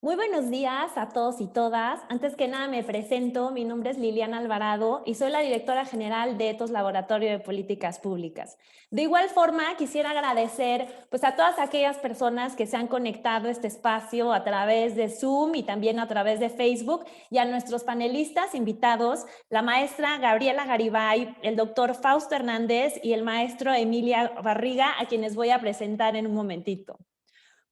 Muy buenos días a todos y todas. Antes que nada me presento, mi nombre es Liliana Alvarado y soy la directora general de ETOS Laboratorio de Políticas Públicas. De igual forma, quisiera agradecer a todas aquellas personas que se han conectado a este espacio a través de Zoom y también a través de Facebook y a nuestros panelistas invitados, la maestra Gabriela Garibay, el doctor Fausto Hernández y el maestro Emilia Barriga, a quienes voy a presentar en un momentito.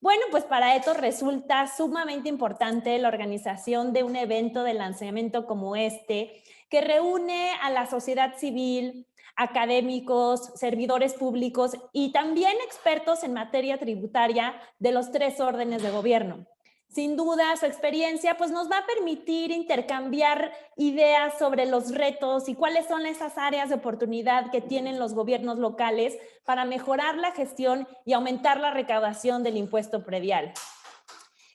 Bueno, pues para esto resulta sumamente importante la organización de un evento de lanzamiento como este, que reúne a la sociedad civil, académicos, servidores públicos y también expertos en materia tributaria de los tres órdenes de gobierno. Sin duda, su experiencia nos va a permitir intercambiar ideas sobre los retos y cuáles son esas áreas de oportunidad que tienen los gobiernos locales para mejorar la gestión y aumentar la recaudación del impuesto predial.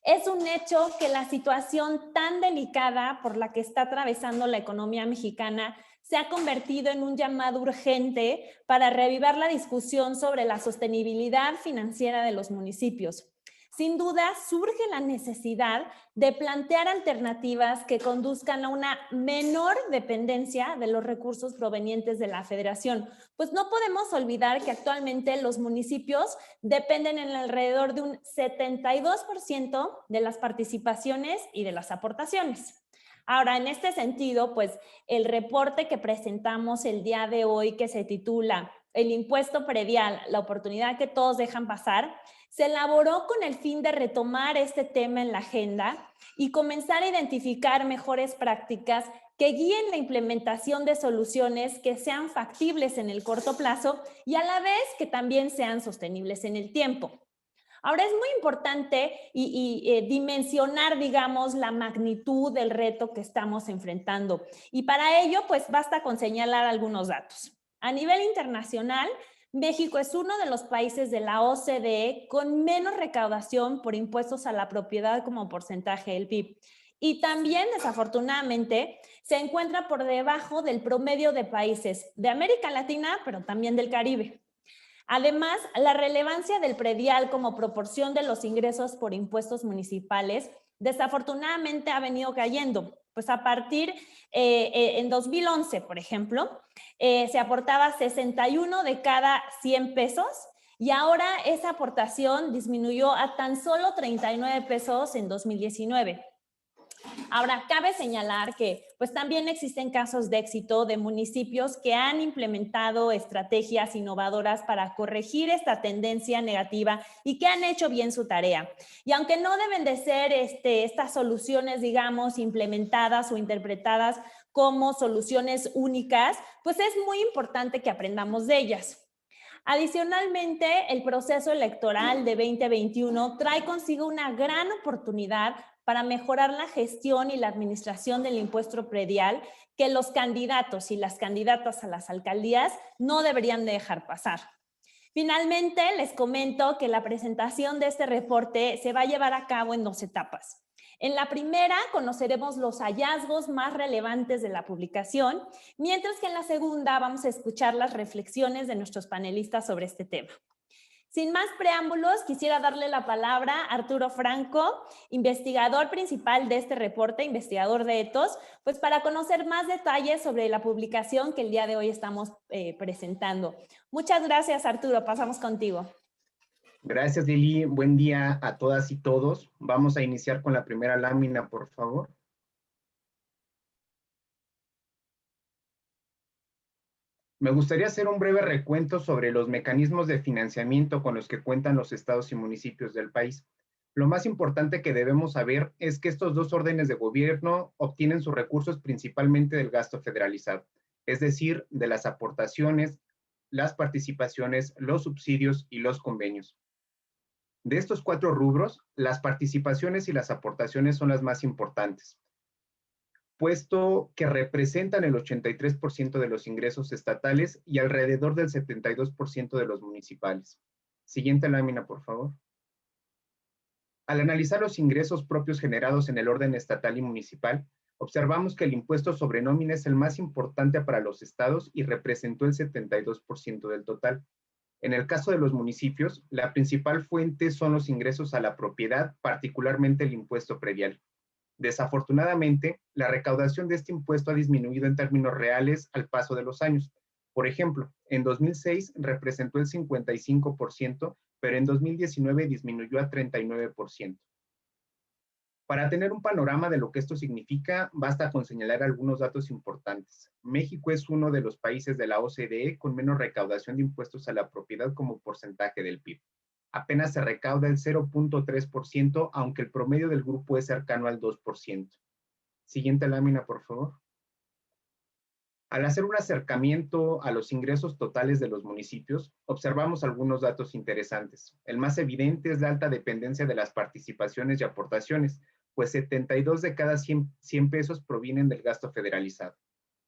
Es un hecho que la situación tan delicada por la que está atravesando la economía mexicana se ha convertido en un llamado urgente para reavivar la discusión sobre la sostenibilidad financiera de los municipios. Sin duda, surge la necesidad de plantear alternativas que conduzcan a una menor dependencia de los recursos provenientes de la federación. Pues no podemos olvidar que actualmente los municipios dependen en alrededor de un 72% de las participaciones y de las aportaciones. Ahora, en este sentido, el reporte que presentamos el día de hoy, que se titula El impuesto predial, la oportunidad que todos dejan pasar, se elaboró con el fin de retomar este tema en la agenda y comenzar a identificar mejores prácticas que guíen la implementación de soluciones que sean factibles en el corto plazo y a la vez que también sean sostenibles en el tiempo. Ahora es muy importante dimensionar, digamos, la magnitud del reto que estamos enfrentando. Y para ello, basta con señalar algunos datos. A nivel internacional, México es uno de los países de la OCDE con menos recaudación por impuestos a la propiedad como porcentaje del PIB. Y también, desafortunadamente, se encuentra por debajo del promedio de países de América Latina, pero también del Caribe. Además, la relevancia del predial como proporción de los ingresos por impuestos municipales desafortunadamente ha venido cayendo. Pues a partir, en 2011, por ejemplo, se aportaba 61 de cada 100 pesos y ahora esa aportación disminuyó a tan solo 39 pesos en 2019. Ahora, cabe señalar que también existen casos de éxito de municipios que han implementado estrategias innovadoras para corregir esta tendencia negativa y que han hecho bien su tarea. Y aunque no deben de ser estas soluciones, digamos, implementadas o interpretadas como soluciones únicas, es muy importante que aprendamos de ellas. Adicionalmente, el proceso electoral de 2021 trae consigo una gran oportunidad para mejorar la gestión y la administración del impuesto predial que los candidatos y las candidatas a las alcaldías no deberían dejar pasar. Finalmente, les comento que la presentación de este reporte se va a llevar a cabo en 2 etapas. En la primera conoceremos los hallazgos más relevantes de la publicación, mientras que en la segunda vamos a escuchar las reflexiones de nuestros panelistas sobre este tema. Sin más preámbulos, quisiera darle la palabra a Arturo Franco, investigador principal de este reporte, investigador de ETOS, para conocer más detalles sobre la publicación que el día de hoy estamos presentando. Muchas gracias, Arturo. Pasamos contigo. Gracias, Lili. Buen día a todas y todos. Vamos a iniciar con la primera lámina, por favor. Me gustaría hacer un breve recuento sobre los mecanismos de financiamiento con los que cuentan los estados y municipios del país. Lo más importante que debemos saber es que estos dos órdenes de gobierno obtienen sus recursos principalmente del gasto federalizado, es decir, de las aportaciones, las participaciones, los subsidios y los convenios. De estos 4 rubros, las participaciones y las aportaciones son las más importantes, puesto que representan el 83% de los ingresos estatales y alrededor del 72% de los municipales. Siguiente lámina, por favor. Al analizar los ingresos propios generados en el orden estatal y municipal, observamos que el impuesto sobre nómina es el más importante para los estados y representó el 72% del total. En el caso de los municipios, la principal fuente son los ingresos a la propiedad, particularmente el impuesto predial. Desafortunadamente, la recaudación de este impuesto ha disminuido en términos reales al paso de los años. Por ejemplo, en 2006 representó el 55%, pero en 2019 disminuyó a 39%. Para tener un panorama de lo que esto significa, basta con señalar algunos datos importantes. México es uno de los países de la OCDE con menos recaudación de impuestos a la propiedad como porcentaje del PIB. Apenas se recauda el 0.3%, aunque el promedio del grupo es cercano al 2%. Siguiente lámina, por favor. Al hacer un acercamiento a los ingresos totales de los municipios, observamos algunos datos interesantes. El más evidente es la alta dependencia de las participaciones y aportaciones, pues 72 de cada 100 pesos provienen del gasto federalizado.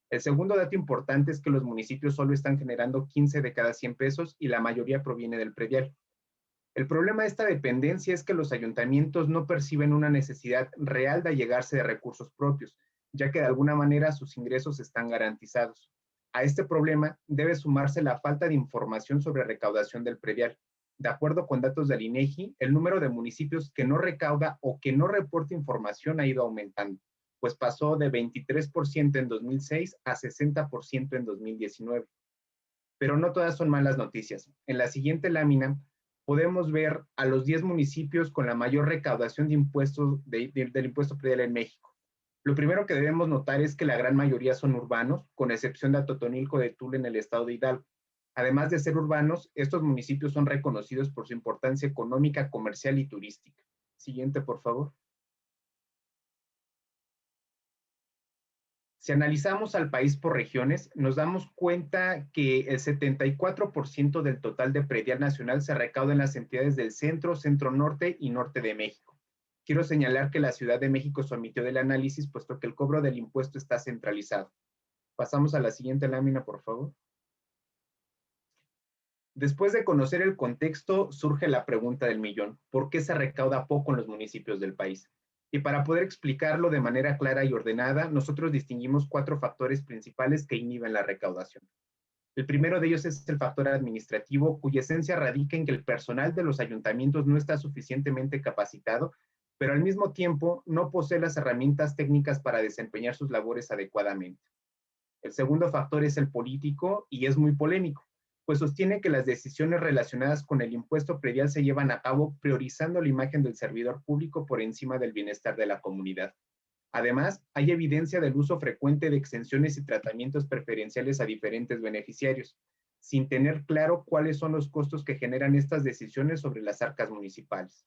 El segundo dato importante es que los municipios solo están generando 15 de cada 100 pesos y la mayoría proviene del predial. El problema de esta dependencia es que los ayuntamientos no perciben una necesidad real de allegarse de recursos propios, ya que de alguna manera sus ingresos están garantizados. A este problema debe sumarse la falta de información sobre recaudación del predial. De acuerdo con datos del INEGI, el número de municipios que no recauda o que no reporta información ha ido aumentando, pues pasó de 23% en 2006 a 60% en 2019. Pero no todas son malas noticias. En la siguiente lámina podemos ver a los 10 municipios con la mayor recaudación de impuestos del impuesto predial en México. Lo primero que debemos notar es que la gran mayoría son urbanos, con excepción de Atotonilco de Tula en el estado de Hidalgo. Además de ser urbanos, estos municipios son reconocidos por su importancia económica, comercial y turística. Siguiente, por favor. Si analizamos al país por regiones, nos damos cuenta que el 74% del total de predial nacional se recauda en las entidades del centro, centro norte y norte de México. Quiero señalar que la Ciudad de México se omitió del análisis, puesto que el cobro del impuesto está centralizado. Pasamos a la siguiente lámina, por favor. Después de conocer el contexto, surge la pregunta del millón: ¿por qué se recauda poco en los municipios del país? Y para poder explicarlo de manera clara y ordenada, nosotros distinguimos 4 factores principales que inhiben la recaudación. El primero de ellos es el factor administrativo, cuya esencia radica en que el personal de los ayuntamientos no está suficientemente capacitado, pero al mismo tiempo no posee las herramientas técnicas para desempeñar sus labores adecuadamente. El segundo factor es el político y es muy polémico, pues sostiene que las decisiones relacionadas con el impuesto predial se llevan a cabo priorizando la imagen del servidor público por encima del bienestar de la comunidad. Además, hay evidencia del uso frecuente de exenciones y tratamientos preferenciales a diferentes beneficiarios, sin tener claro cuáles son los costos que generan estas decisiones sobre las arcas municipales.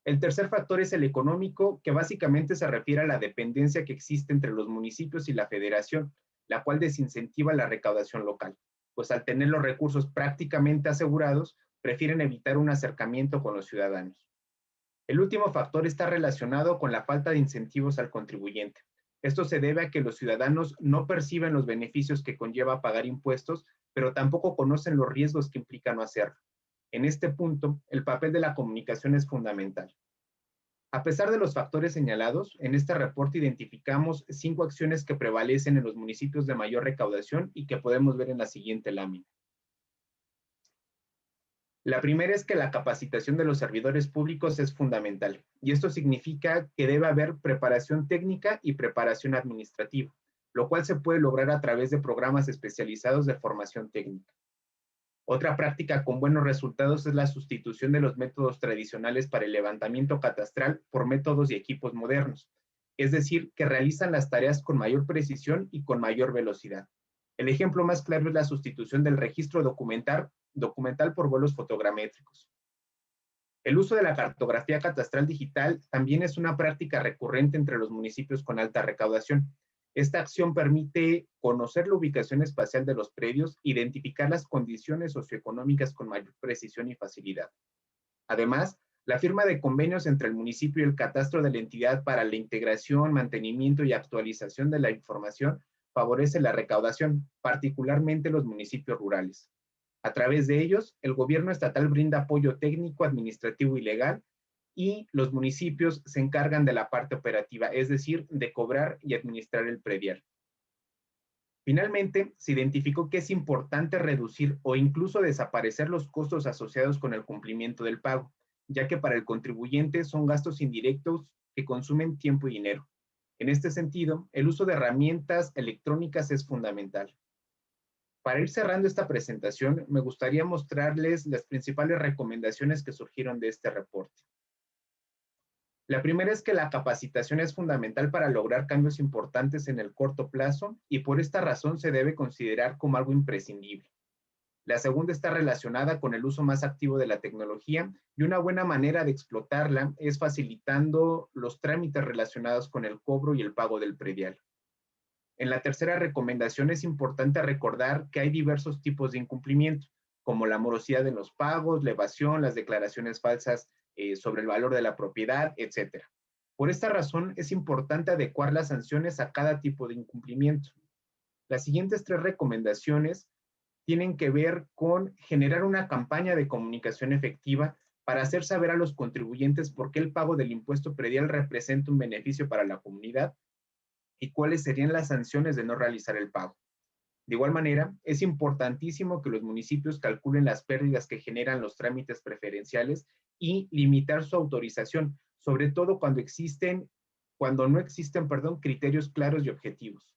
El tercer factor es el económico, que básicamente se refiere a la dependencia que existe entre los municipios y la federación, la cual desincentiva la recaudación local, pues al tener los recursos prácticamente asegurados, prefieren evitar un acercamiento con los ciudadanos. El último factor está relacionado con la falta de incentivos al contribuyente. Esto se debe a que los ciudadanos no perciben los beneficios que conlleva pagar impuestos, pero tampoco conocen los riesgos que implica no hacerlo. En este punto, el papel de la comunicación es fundamental. A pesar de los factores señalados, en este reporte identificamos 5 acciones que prevalecen en los municipios de mayor recaudación y que podemos ver en la siguiente lámina. La primera es que la capacitación de los servidores públicos es fundamental, y esto significa que debe haber preparación técnica y preparación administrativa, lo cual se puede lograr a través de programas especializados de formación técnica. Otra práctica con buenos resultados es la sustitución de los métodos tradicionales para el levantamiento catastral por métodos y equipos modernos, es decir, que realizan las tareas con mayor precisión y con mayor velocidad. El ejemplo más claro es la sustitución del registro documental por vuelos fotogramétricos. El uso de la cartografía catastral digital también es una práctica recurrente entre los municipios con alta recaudación. Esta acción permite conocer la ubicación espacial de los predios, identificar las condiciones socioeconómicas con mayor precisión y facilidad. Además, la firma de convenios entre el municipio y el catastro de la entidad para la integración, mantenimiento y actualización de la información favorece la recaudación, particularmente los municipios rurales. A través de ellos, el gobierno estatal brinda apoyo técnico, administrativo y legal, y los municipios se encargan de la parte operativa, es decir, de cobrar y administrar el predial. Finalmente, se identificó que es importante reducir o incluso desaparecer los costos asociados con el cumplimiento del pago, ya que para el contribuyente son gastos indirectos que consumen tiempo y dinero. En este sentido, el uso de herramientas electrónicas es fundamental. Para ir cerrando esta presentación, me gustaría mostrarles las principales recomendaciones que surgieron de este reporte. La primera es que la capacitación es fundamental para lograr cambios importantes en el corto plazo y por esta razón se debe considerar como algo imprescindible. La segunda está relacionada con el uso más activo de la tecnología y una buena manera de explotarla es facilitando los trámites relacionados con el cobro y el pago del predial. En la tercera recomendación es importante recordar que hay diversos tipos de incumplimiento, como la morosidad en los pagos, la evasión, las declaraciones falsas sobre el valor de la propiedad, etc. Por esta razón, es importante adecuar las sanciones a cada tipo de incumplimiento. Las siguientes tres recomendaciones tienen que ver con generar una campaña de comunicación efectiva para hacer saber a los contribuyentes por qué el pago del impuesto predial representa un beneficio para la comunidad y cuáles serían las sanciones de no realizar el pago. De igual manera, es importantísimo que los municipios calculen las pérdidas que generan los trámites preferenciales y limitar su autorización, sobre todo cuando no existen, criterios claros y objetivos.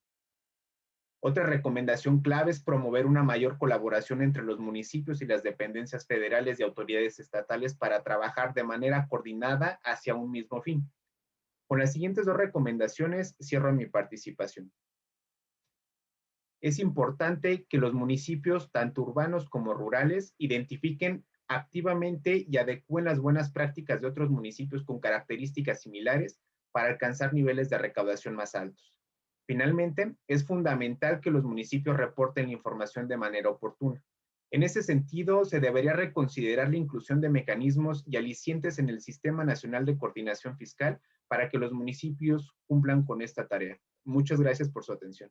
Otra recomendación clave es promover una mayor colaboración entre los municipios y las dependencias federales y autoridades estatales para trabajar de manera coordinada hacia un mismo fin. Con las siguientes dos recomendaciones cierro mi participación. Es importante que los municipios, tanto urbanos como rurales, identifiquen activamente y adecúen las buenas prácticas de otros municipios con características similares para alcanzar niveles de recaudación más altos. Finalmente, es fundamental que los municipios reporten la información de manera oportuna. En ese sentido, se debería reconsiderar la inclusión de mecanismos y alicientes en el Sistema Nacional de Coordinación Fiscal para que los municipios cumplan con esta tarea. Muchas gracias por su atención.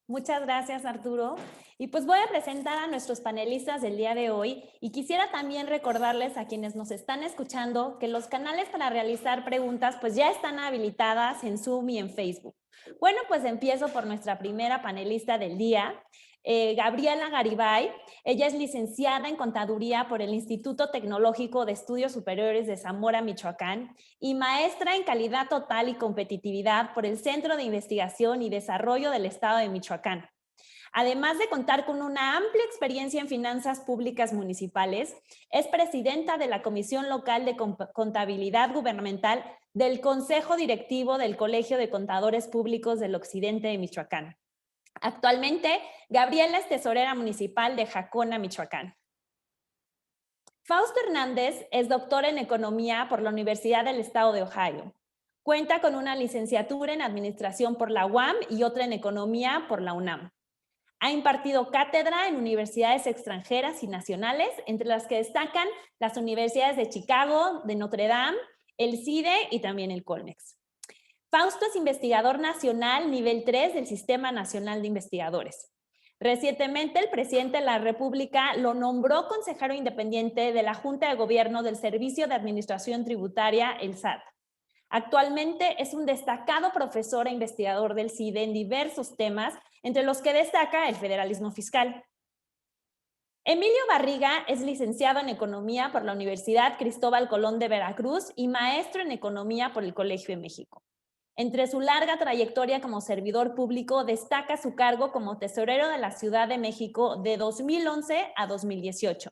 Muchas gracias, Arturo. Y pues voy a presentar a nuestros panelistas del día de hoy y quisiera también recordarles a quienes nos están escuchando que los canales para realizar preguntas pues ya están habilitadas en Zoom y en Facebook. Bueno, pues empiezo por nuestra primera panelista del día, Gabriela Garibay. Ella es licenciada en Contaduría por el Instituto Tecnológico de Estudios Superiores de Zamora, Michoacán, y maestra en Calidad Total y Competitividad por el Centro de Investigación y Desarrollo del Estado de Michoacán. Además de contar con una amplia experiencia en finanzas públicas municipales, es presidenta de la Comisión Local de Contabilidad Gubernamental del Consejo Directivo del Colegio de Contadores Públicos del Occidente de Michoacán. Actualmente, Gabriela es tesorera municipal de Jacona, Michoacán. Fausto Hernández es doctor en Economía por la Universidad del Estado de Ohio. Cuenta con una licenciatura en Administración por la UAM y otra en Economía por la UNAM. Ha impartido cátedra en universidades extranjeras y nacionales, entre las que destacan las universidades de Chicago, de Notre Dame, el CIDE y también el Colmex. Fausto es investigador nacional nivel 3 del Sistema Nacional de Investigadores. Recientemente, el presidente de la República lo nombró consejero independiente de la Junta de Gobierno del Servicio de Administración Tributaria, el SAT. Actualmente es un destacado profesor e investigador del CIDE en diversos temas, entre los que destaca el federalismo fiscal. Emilio Barriga es licenciado en Economía por la Universidad Cristóbal Colón de Veracruz y maestro en Economía por el Colegio de México. Entre su larga trayectoria como servidor público, destaca su cargo como tesorero de la Ciudad de México de 2011 a 2018.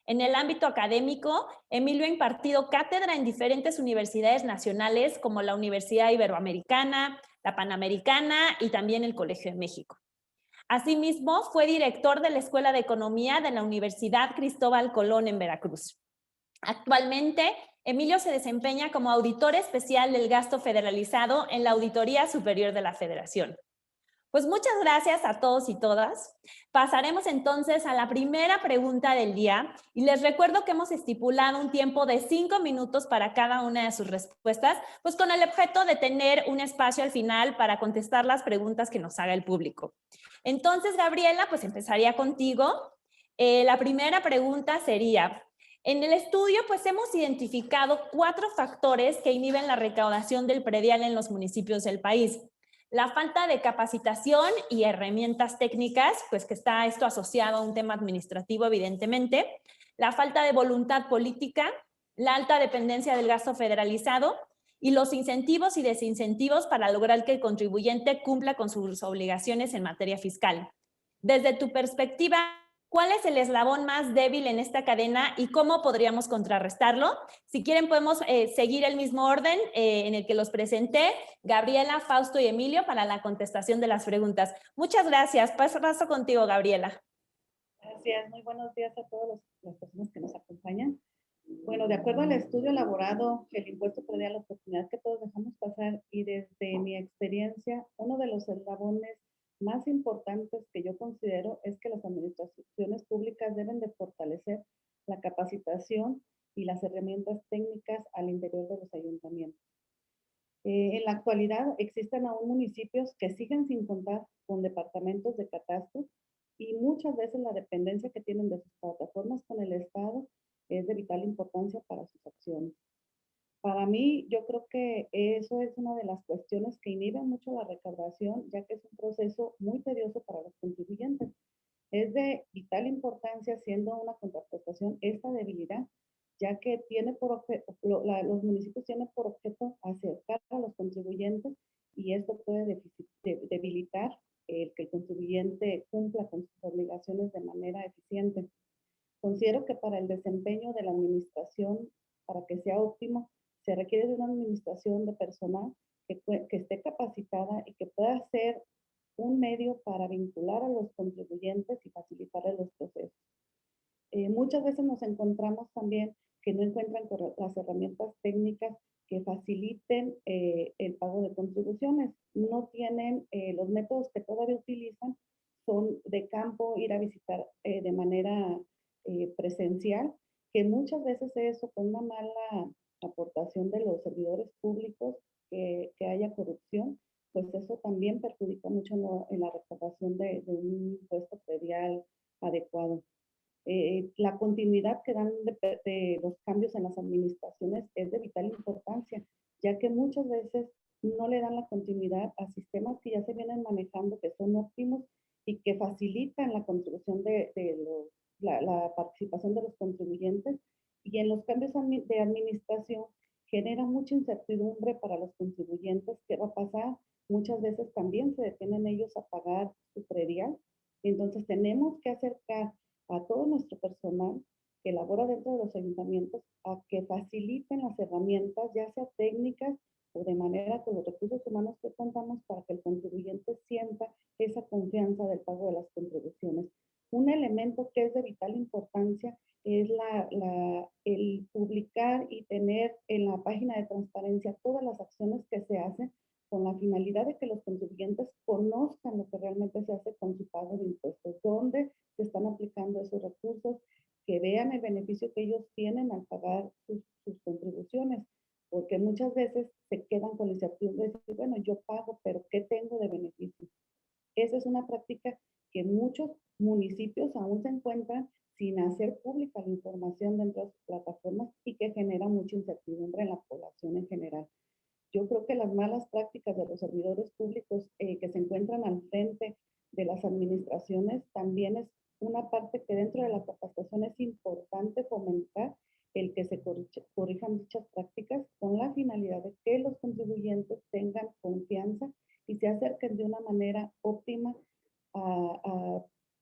En el ámbito académico, Emilio ha impartido cátedra en diferentes universidades nacionales como la Universidad Iberoamericana, la Panamericana y también el Colegio de México. Asimismo, fue director de la Escuela de Economía de la Universidad Cristóbal Colón en Veracruz. Actualmente, Emilio se desempeña como auditor especial del gasto federalizado en la Auditoría Superior de la Federación. Pues muchas gracias a todos y todas. Pasaremos entonces a la primera pregunta del día y les recuerdo que hemos estipulado un tiempo de 5 minutos para cada una de sus respuestas, pues con el objeto de tener un espacio al final para contestar las preguntas que nos haga el público. Entonces, Gabriela, pues empezaría contigo. La primera pregunta sería, en el estudio pues hemos identificado 4 factores que inhiben la recaudación del predial en los municipios del país. La falta de capacitación y herramientas técnicas, pues que está esto asociado a un tema administrativo evidentemente, la falta de voluntad política, la alta dependencia del gasto federalizado y los incentivos y desincentivos para lograr que el contribuyente cumpla con sus obligaciones en materia fiscal. Desde tu perspectiva, ¿cuál es el eslabón más débil en esta cadena y cómo podríamos contrarrestarlo? Si quieren, podemos seguir el mismo orden en el que los presenté, Gabriela, Fausto y Emilio, para la contestación de las preguntas. Muchas gracias. Paso contigo, Gabriela. Gracias. Muy buenos días a todas las personas que nos acompañan. Bueno, de acuerdo al estudio elaborado, el impuesto predial, la oportunidad que todos dejamos pasar, y desde mi experiencia, uno de los eslabones más importantes que yo considero es que las administraciones públicas deben de fortalecer la capacitación y las herramientas técnicas al interior de los ayuntamientos. En la actualidad existen aún municipios que siguen sin contar con departamentos de catastro y muchas veces la dependencia que tienen de sus plataformas con el Estado es de vital importancia para sus acciones. Para mí, yo creo que eso es una de las cuestiones que inhiben mucho la recaudación, ya que es un proceso muy tedioso para los contribuyentes. Es de vital importancia, siendo una contraprestación, esta debilidad, ya que tiene los municipios tienen por objeto acercar a los contribuyentes, y esto puede debilitar el que el contribuyente cumpla con sus obligaciones de manera eficiente. Considero que para el desempeño de la administración, para que sea óptimo, se requiere de una administración de personal que esté capacitada y que pueda ser un medio para vincular a los contribuyentes y facilitarles los procesos. Muchas veces nos encontramos también que no encuentran las herramientas técnicas que faciliten el pago de contribuciones. No tienen los métodos que todavía utilizan, son de campo, ir a visitar de manera presencial, que muchas veces eso con una mala aportación de los servidores públicos, que haya corrupción, pues eso también perjudica mucho en la recaudación de un impuesto predial adecuado. La continuidad que dan de los cambios en las administraciones es de vital importancia, ya que muchas veces no le dan la continuidad a sistemas que ya se vienen manejando, que son óptimos y que facilitan la contribución la participación de los contribuyentes, y en los cambios de administración genera mucha incertidumbre para los contribuyentes. ¿Qué va a pasar? Muchas veces también se detienen ellos a pagar su predial. Entonces tenemos que acercar a todo nuestro personal que labora dentro de los ayuntamientos a que faciliten las herramientas, ya sea técnicas o de manera con los recursos humanos que contamos, para que el contribuyente sienta esa confianza del pago de las contribuciones. Un elemento que es de vital importancia es el publicar y tener en la página de transparencia todas las acciones que se hacen, con la finalidad de que los contribuyentes conozcan lo que realmente se hace con su pago de impuestos, dónde se están aplicando esos recursos, que vean el beneficio que ellos tienen al pagar sus contribuciones, porque muchas veces se quedan con la incertidumbre de decir, bueno, yo pago, pero ¿qué tengo de beneficio? Esa es una práctica que muchos municipios aún se encuentran sin hacer pública la información dentro de sus plataformas, y que genera mucha incertidumbre en la población en general. Yo creo que las malas prácticas de los servidores públicos que se encuentran al frente de las administraciones también es una parte que dentro de la capacitación es importante fomentar el que se corrijan dichas prácticas, con la finalidad de que los contribuyentes tengan confianza y se acerquen de una manera óptima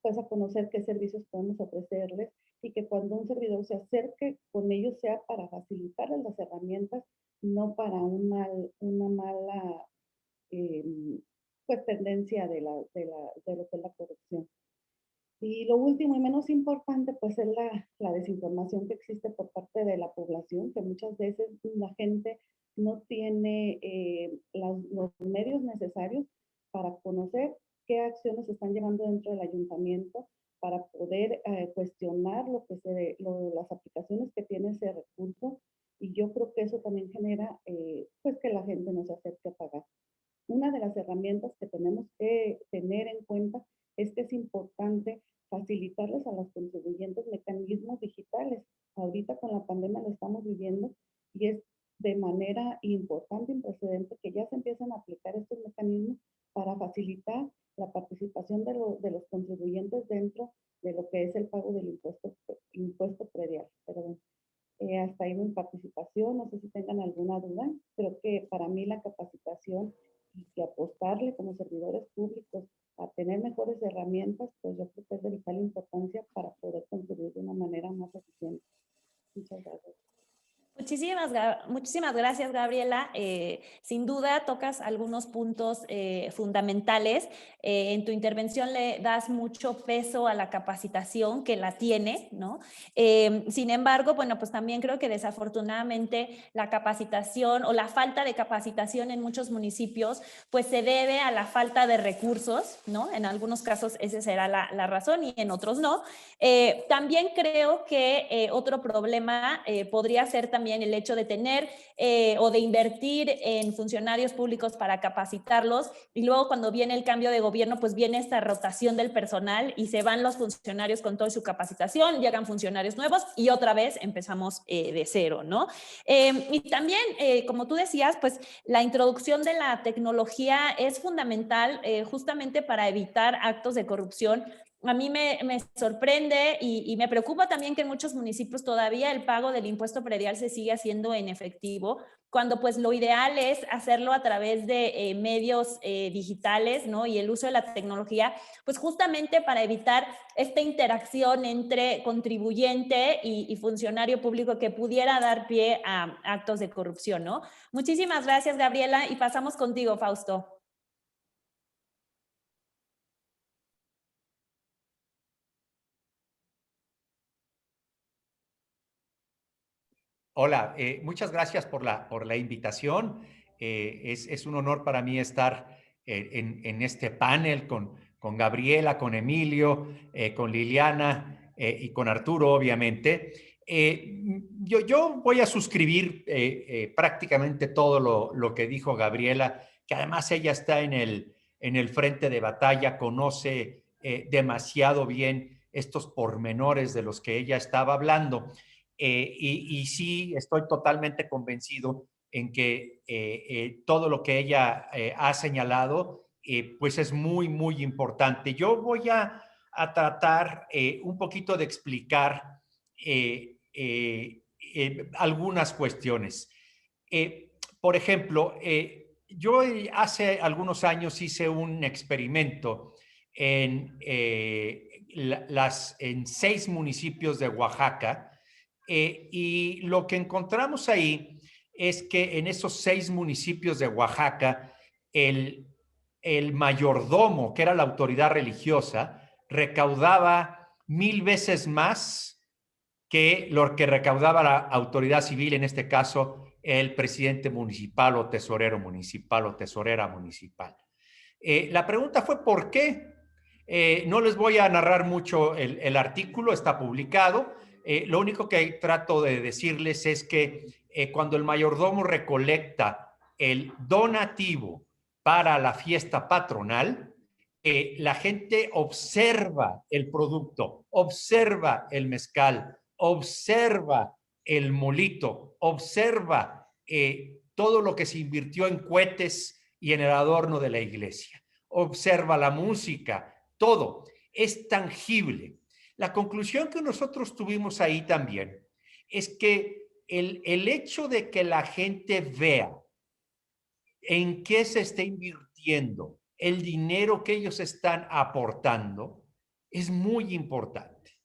pues a conocer qué servicios podemos ofrecerles, y que cuando un servidor se acerque con ellos sea para facilitarles las herramientas, no para una mala pues tendencia de lo que es la corrupción. Y lo último y menos importante, pues es la desinformación que existe por parte de la población, que muchas veces la gente no tiene los medios necesarios para conocer qué acciones se están llevando dentro del ayuntamiento, para poder cuestionar las aplicaciones que tiene ese recurso. Y yo creo que eso también genera pues que la gente no se acerque a pagar. Una de las herramientas que tenemos que tener en cuenta es que es importante facilitarles a los contribuyentes de manera importante y precedente que ya se empiezan a aplicar estos mecanismos para facilitar la participación de los contribuyentes dentro de lo que es el pago del impuesto predial. Perdón. Hasta ahí mi participación, no sé si tengan alguna duda. Creo que para mí la capacitación y que apostarle como servidores públicos a tener mejores herramientas, pues yo creo que es de vital importancia para poder contribuir de una manera más eficiente. Muchas gracias. Muchísimas gracias, Gabriela. Sin duda tocas algunos puntos fundamentales. En tu intervención le das mucho peso a la capacitación, que la tiene, ¿no? Sin embargo, bueno, pues también creo que desafortunadamente la capacitación o la falta de capacitación en muchos municipios, pues se debe a la falta de recursos, ¿no? En algunos casos esa será la razón y en otros no. También creo que otro problema podría ser también el hecho de tener o de invertir en funcionarios públicos para capacitarlos y luego cuando viene el cambio de gobierno pues viene esta rotación del personal y se van los funcionarios con toda su capacitación, llegan funcionarios nuevos y otra vez empezamos de cero, ¿no? Y también, como tú decías, pues la introducción de la tecnología es fundamental justamente para evitar actos de corrupción. A mí me sorprende y me preocupa también que en muchos municipios todavía el pago del impuesto predial se sigue haciendo en efectivo, cuando pues lo ideal es hacerlo a través de medios digitales, ¿no? Y el uso de la tecnología, pues justamente para evitar esta interacción entre contribuyente y funcionario público que pudiera dar pie a actos de corrupción, ¿no? Muchísimas gracias, Gabriela, y pasamos contigo, Fausto. Hola, muchas gracias por la invitación. Es un honor para mí estar en este panel con Gabriela, con Emilio, con Liliana y con Arturo, obviamente. Yo voy a suscribir prácticamente todo lo que dijo Gabriela, que además ella está en el frente de batalla, conoce demasiado bien estos pormenores de los que ella estaba hablando. Y sí, estoy totalmente convencido en que todo lo que ella ha señalado, pues es muy, muy importante. Yo voy a tratar un poquito de explicar algunas cuestiones. Por ejemplo, yo hace algunos años hice un experimento en 6 municipios de Oaxaca, y lo que encontramos ahí es que en esos 6 municipios de Oaxaca, el mayordomo, que era la autoridad religiosa, recaudaba 1000 veces más que lo que recaudaba la autoridad civil, en este caso el presidente municipal o tesorero municipal o tesorera municipal. La pregunta fue ¿por qué? No les voy a narrar mucho el artículo, está publicado. Lo único que trato de decirles es que cuando el mayordomo recolecta el donativo para la fiesta patronal, la gente observa el producto, observa el mezcal, observa el molito, observa todo lo que se invirtió en cohetes y en el adorno de la iglesia, observa la música, todo es tangible. La conclusión que nosotros tuvimos ahí también es que el hecho de que la gente vea en qué se está invirtiendo el dinero que ellos están aportando es muy importante.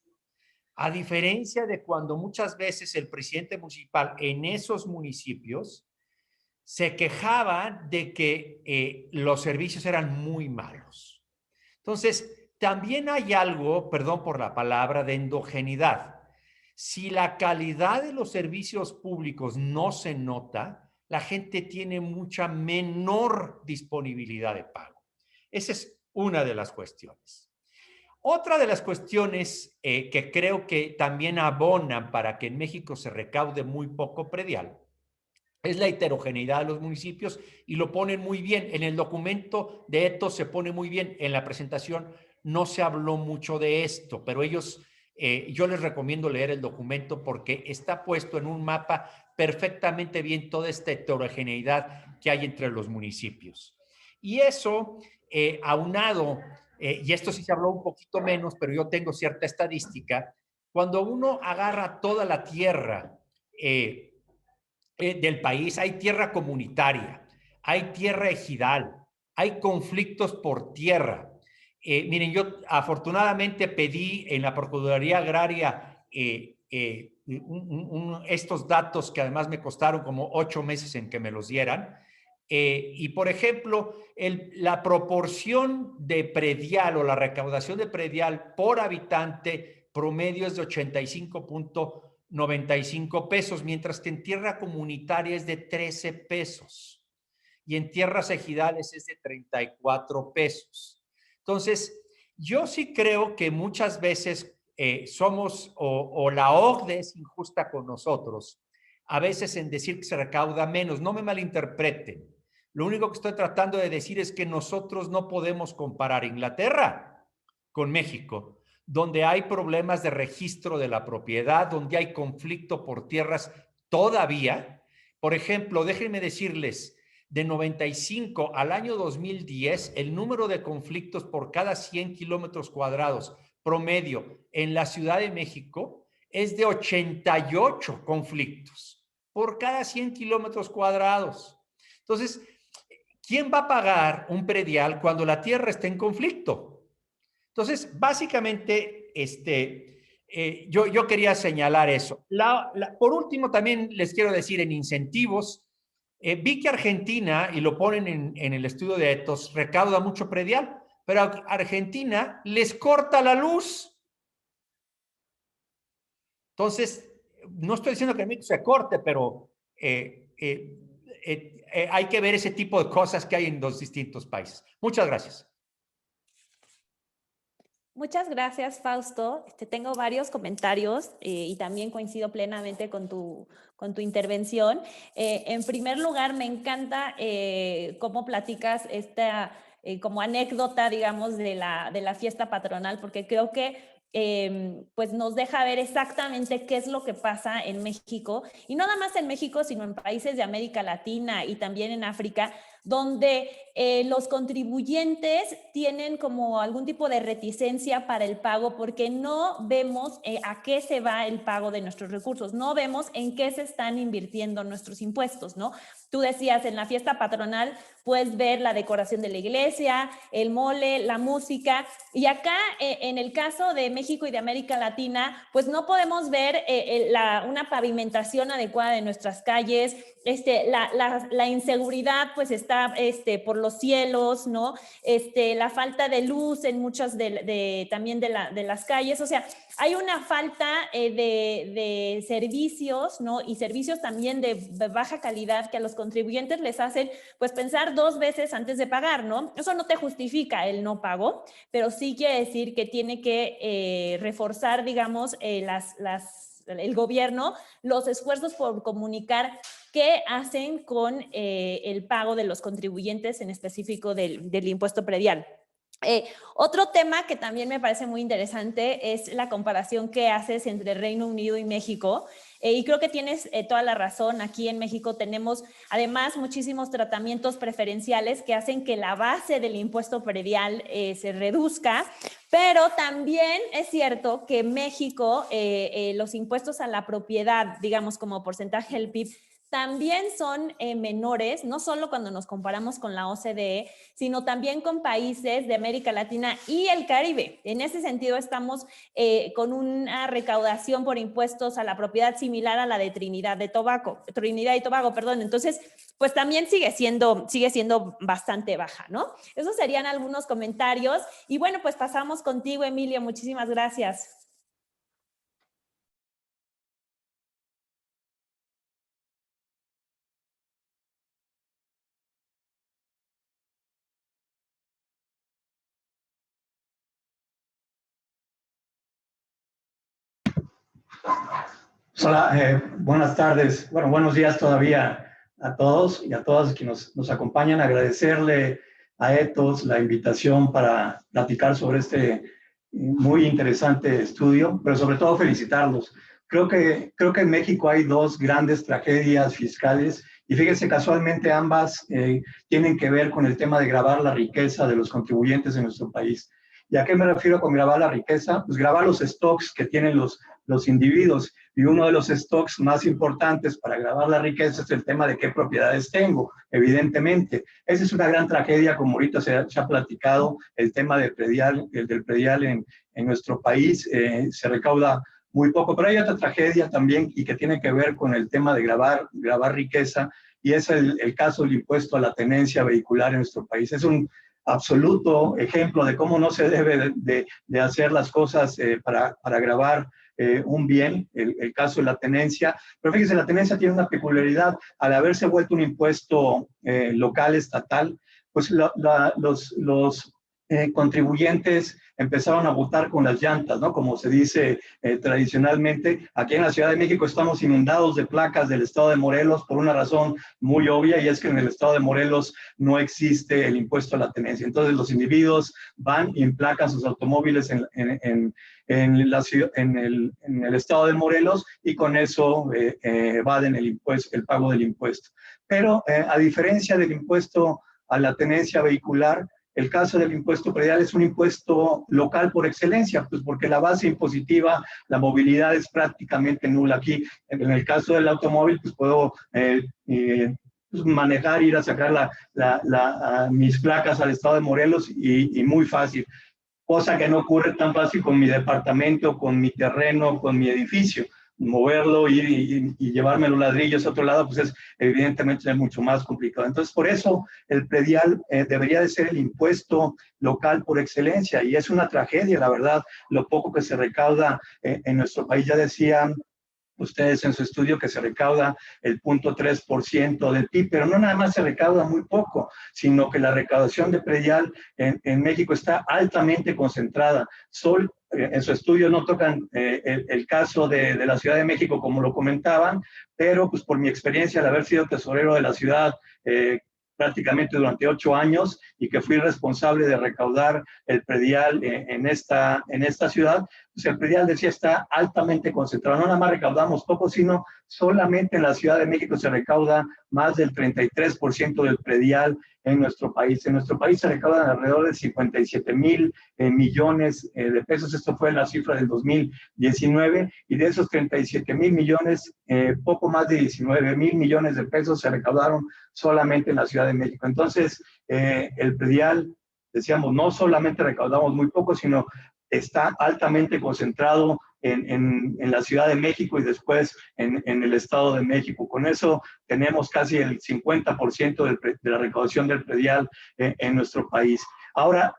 A diferencia de cuando muchas veces el presidente municipal en esos municipios se quejaba de que los servicios eran muy malos. Entonces, también hay algo, perdón por la palabra, de endogeneidad. Si la calidad de los servicios públicos no se nota, la gente tiene mucha menor disponibilidad de pago. Esa es una de las cuestiones. Otra de las cuestiones que creo que también abonan para que en México se recaude muy poco predial es la heterogeneidad de los municipios, y lo ponen muy bien. En el documento de Ethos se pone muy bien. En la presentación no se habló mucho de esto, pero ellos Yo les recomiendo leer el documento porque está puesto en un mapa perfectamente bien toda esta heterogeneidad que hay entre los municipios. Y eso, aunado, y esto sí se habló un poquito menos, pero yo tengo cierta estadística, cuando uno agarra toda la tierra del país, hay tierra comunitaria, hay tierra ejidal, hay conflictos por tierra. Miren, yo afortunadamente pedí en la Procuraduría Agraria estos datos que además me costaron como 8 meses en que me los dieran. Y por ejemplo, la proporción de predial o la recaudación de predial por habitante promedio es de 85.95 pesos, mientras que en tierra comunitaria es de 13 pesos y en tierras ejidales es de 34 pesos. Entonces, yo sí creo que muchas veces somos, o la OCDE es injusta con nosotros, a veces en decir que se recauda menos. No me malinterpreten. Lo único que estoy tratando de decir es que nosotros no podemos comparar Inglaterra con México, donde hay problemas de registro de la propiedad, donde hay conflicto por tierras todavía. Por ejemplo, déjenme decirles, de 95 al año 2010, el número de conflictos por cada 100 kilómetros cuadrados promedio en la Ciudad de México es de 88 conflictos por cada 100 kilómetros cuadrados. Entonces, ¿quién va a pagar un predial cuando la tierra está en conflicto? Entonces, básicamente, yo quería señalar eso. Por último, también les quiero decir en incentivos, vi que Argentina, y lo ponen en el estudio de Ethos, recauda mucho predial, pero Argentina les corta la luz. Entonces, no estoy diciendo que en México se corte, pero hay que ver ese tipo de cosas que hay en los distintos países. Muchas gracias. Muchas gracias, Fausto. Tengo varios comentarios y también coincido plenamente con tu intervención. En primer lugar, me encanta cómo platicas esta como anécdota, digamos, de la fiesta patronal, porque creo que pues nos deja ver exactamente qué es lo que pasa en México, y no nada más en México, sino en países de América Latina y también en África, donde los contribuyentes tienen como algún tipo de reticencia para el pago porque no vemos a qué se va el pago de nuestros recursos, no vemos en qué se están invirtiendo nuestros impuestos, ¿no? Tú decías, en la fiesta patronal puedes ver la decoración de la iglesia, el mole, la música, y acá en el caso de México y de América Latina, pues no podemos ver una pavimentación adecuada de nuestras calles, la inseguridad pues está por los cielos, ¿no? La falta de luz en muchas también de las calles, o sea, hay una falta de servicios, ¿no? Y servicios también de baja calidad que a los contribuyentes les hacen pues pensar 2 veces antes de pagar, ¿no? Eso no te justifica el no pago, pero sí quiere decir que tiene que reforzar, digamos, el gobierno los esfuerzos por comunicar qué hacen con el pago de los contribuyentes, en específico del impuesto predial. Otro tema que también me parece muy interesante es la comparación que haces entre Reino Unido y México. Y creo que tienes toda la razón. Aquí en México tenemos además muchísimos tratamientos preferenciales que hacen que la base del impuesto predial se reduzca, pero también es cierto que en México los impuestos a la propiedad, digamos como porcentaje del PIB, también son menores, no solo cuando nos comparamos con la OCDE, sino también con países de América Latina y el Caribe. En ese sentido, estamos con una recaudación por impuestos a la propiedad similar a la de Trinidad y Tobago. Entonces, pues también sigue siendo bastante baja, ¿no? Esos serían algunos comentarios. Y bueno, pues pasamos contigo, Emilio. Muchísimas gracias. Hola, buenas tardes, bueno, buenos días todavía a todos y a todas que nos acompañan. Agradecerle a Ethos la invitación para platicar sobre este muy interesante estudio, pero sobre todo felicitarlos. Creo que en México hay dos grandes tragedias fiscales y fíjense, casualmente ambas tienen que ver con el tema de gravar la riqueza de los contribuyentes en nuestro país. ¿Y a qué me refiero con gravar la riqueza? Pues gravar los stocks que tienen los individuos. Y uno de los stocks más importantes para gravar la riqueza es el tema de qué propiedades tengo, evidentemente. Esa es una gran tragedia, como ahorita se ha platicado, el tema del predial en nuestro país. Se recauda muy poco, pero hay otra tragedia también y que tiene que ver con el tema de grabar riqueza, y es el caso del impuesto a la tenencia vehicular en nuestro país. Es un absoluto ejemplo de cómo no se debe de hacer las cosas para gravar un bien, el caso de la tenencia. Pero fíjense, la tenencia tiene una peculiaridad. Al haberse vuelto un impuesto local, estatal, pues los contribuyentes empezaron a votar con las llantas, ¿no? Como se dice tradicionalmente. Aquí en la Ciudad de México estamos inundados de placas del estado de Morelos por una razón muy obvia, y es que en el estado de Morelos no existe el impuesto a la tenencia. Entonces los individuos van y emplacan sus automóviles en el estado de Morelos, y con eso evaden el pago del impuesto. Pero a diferencia del impuesto a la tenencia vehicular, el caso del impuesto predial es un impuesto local por excelencia, pues porque la base impositiva, la movilidad es prácticamente nula. Aquí, en el caso del automóvil, pues puedo manejar, ir a sacar mis placas al estado de Morelos y muy fácil, cosa que no ocurre tan fácil con mi departamento, con mi terreno, con mi edificio. Moverlo, ir y llevarme los ladrillos a otro lado, pues es evidentemente mucho más complicado. Entonces, por eso el predial debería de ser el impuesto local por excelencia, y es una tragedia, la verdad, lo poco que se recauda en nuestro país. Ya decían ustedes en su estudio que se recauda el 0.3% del PIB, pero no nada más se recauda muy poco, sino que la recaudación de predial en México está altamente concentrada. En su estudio no tocan el caso de la Ciudad de México, como lo comentaban, pero pues por mi experiencia al haber sido tesorero de la ciudad prácticamente durante 8 años, y que fui responsable de recaudar el predial en esta ciudad, pues el predial, decía, está altamente concentrado. No nada más recaudamos poco, sino solamente en la Ciudad de México se recauda más del 33% del predial en nuestro país. En nuestro país se recaudan alrededor de 57,000 millones de pesos. Esto fue la cifra del 2019, y de esos 37,000 millones, poco más de 19,000 millones de pesos se recaudaron solamente en la Ciudad de México. Entonces, el predial, decíamos, no solamente recaudamos muy poco, sino está altamente concentrado en la Ciudad de México y después en el Estado de México. Con eso tenemos casi el 50% de la recaudación del predial en nuestro país. Ahora,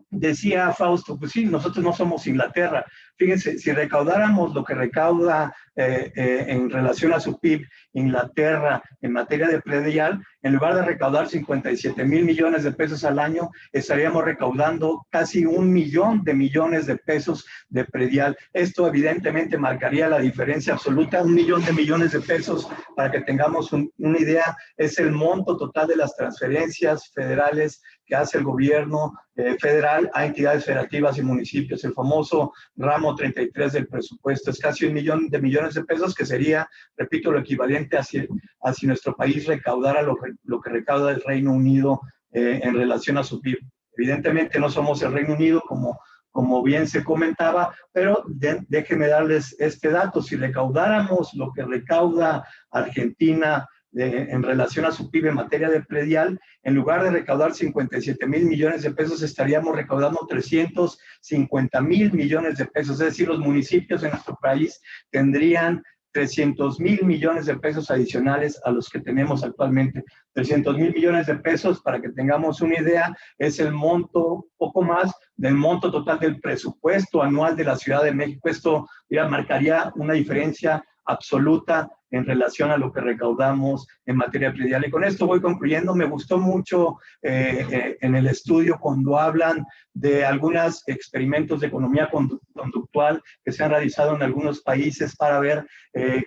decía Fausto, pues sí, nosotros no somos Inglaterra. Fíjense, si recaudáramos lo que recauda en relación a su PIB Inglaterra en materia de predial, en lugar de recaudar 57,000 millones de pesos al año, estaríamos recaudando casi 1,000,000 de millones de pesos de predial. Esto evidentemente marcaría la diferencia absoluta. 1,000,000 de millones de pesos, para que tengamos una idea, es el monto total de las transferencias federales que hace el gobierno federal a entidades federativas y municipios. El famoso ramo 33 del presupuesto es casi 1,000,000 de millones de pesos, que sería, repito, lo equivalente a si nuestro país recaudara lo que recauda el Reino Unido en relación a su PIB. Evidentemente no somos el Reino Unido, como bien se comentaba, pero déjenme darles este dato. Si recaudáramos lo que recauda Argentina en relación a su PIB en materia de predial, en lugar de recaudar 57,000 millones de pesos, estaríamos recaudando 350,000 millones de pesos. Es decir, los municipios en nuestro país tendrían 300,000 millones de pesos adicionales a los que tenemos actualmente. 300,000 millones de pesos, para que tengamos una idea, es el monto, poco más del monto total del presupuesto anual de la Ciudad de México. Esto ya marcaría una diferencia absoluta en relación a lo que recaudamos en materia predial. Y con esto voy concluyendo. Me gustó mucho en el estudio cuando hablan de algunos experimentos de economía conductual que se han realizado en algunos países para ver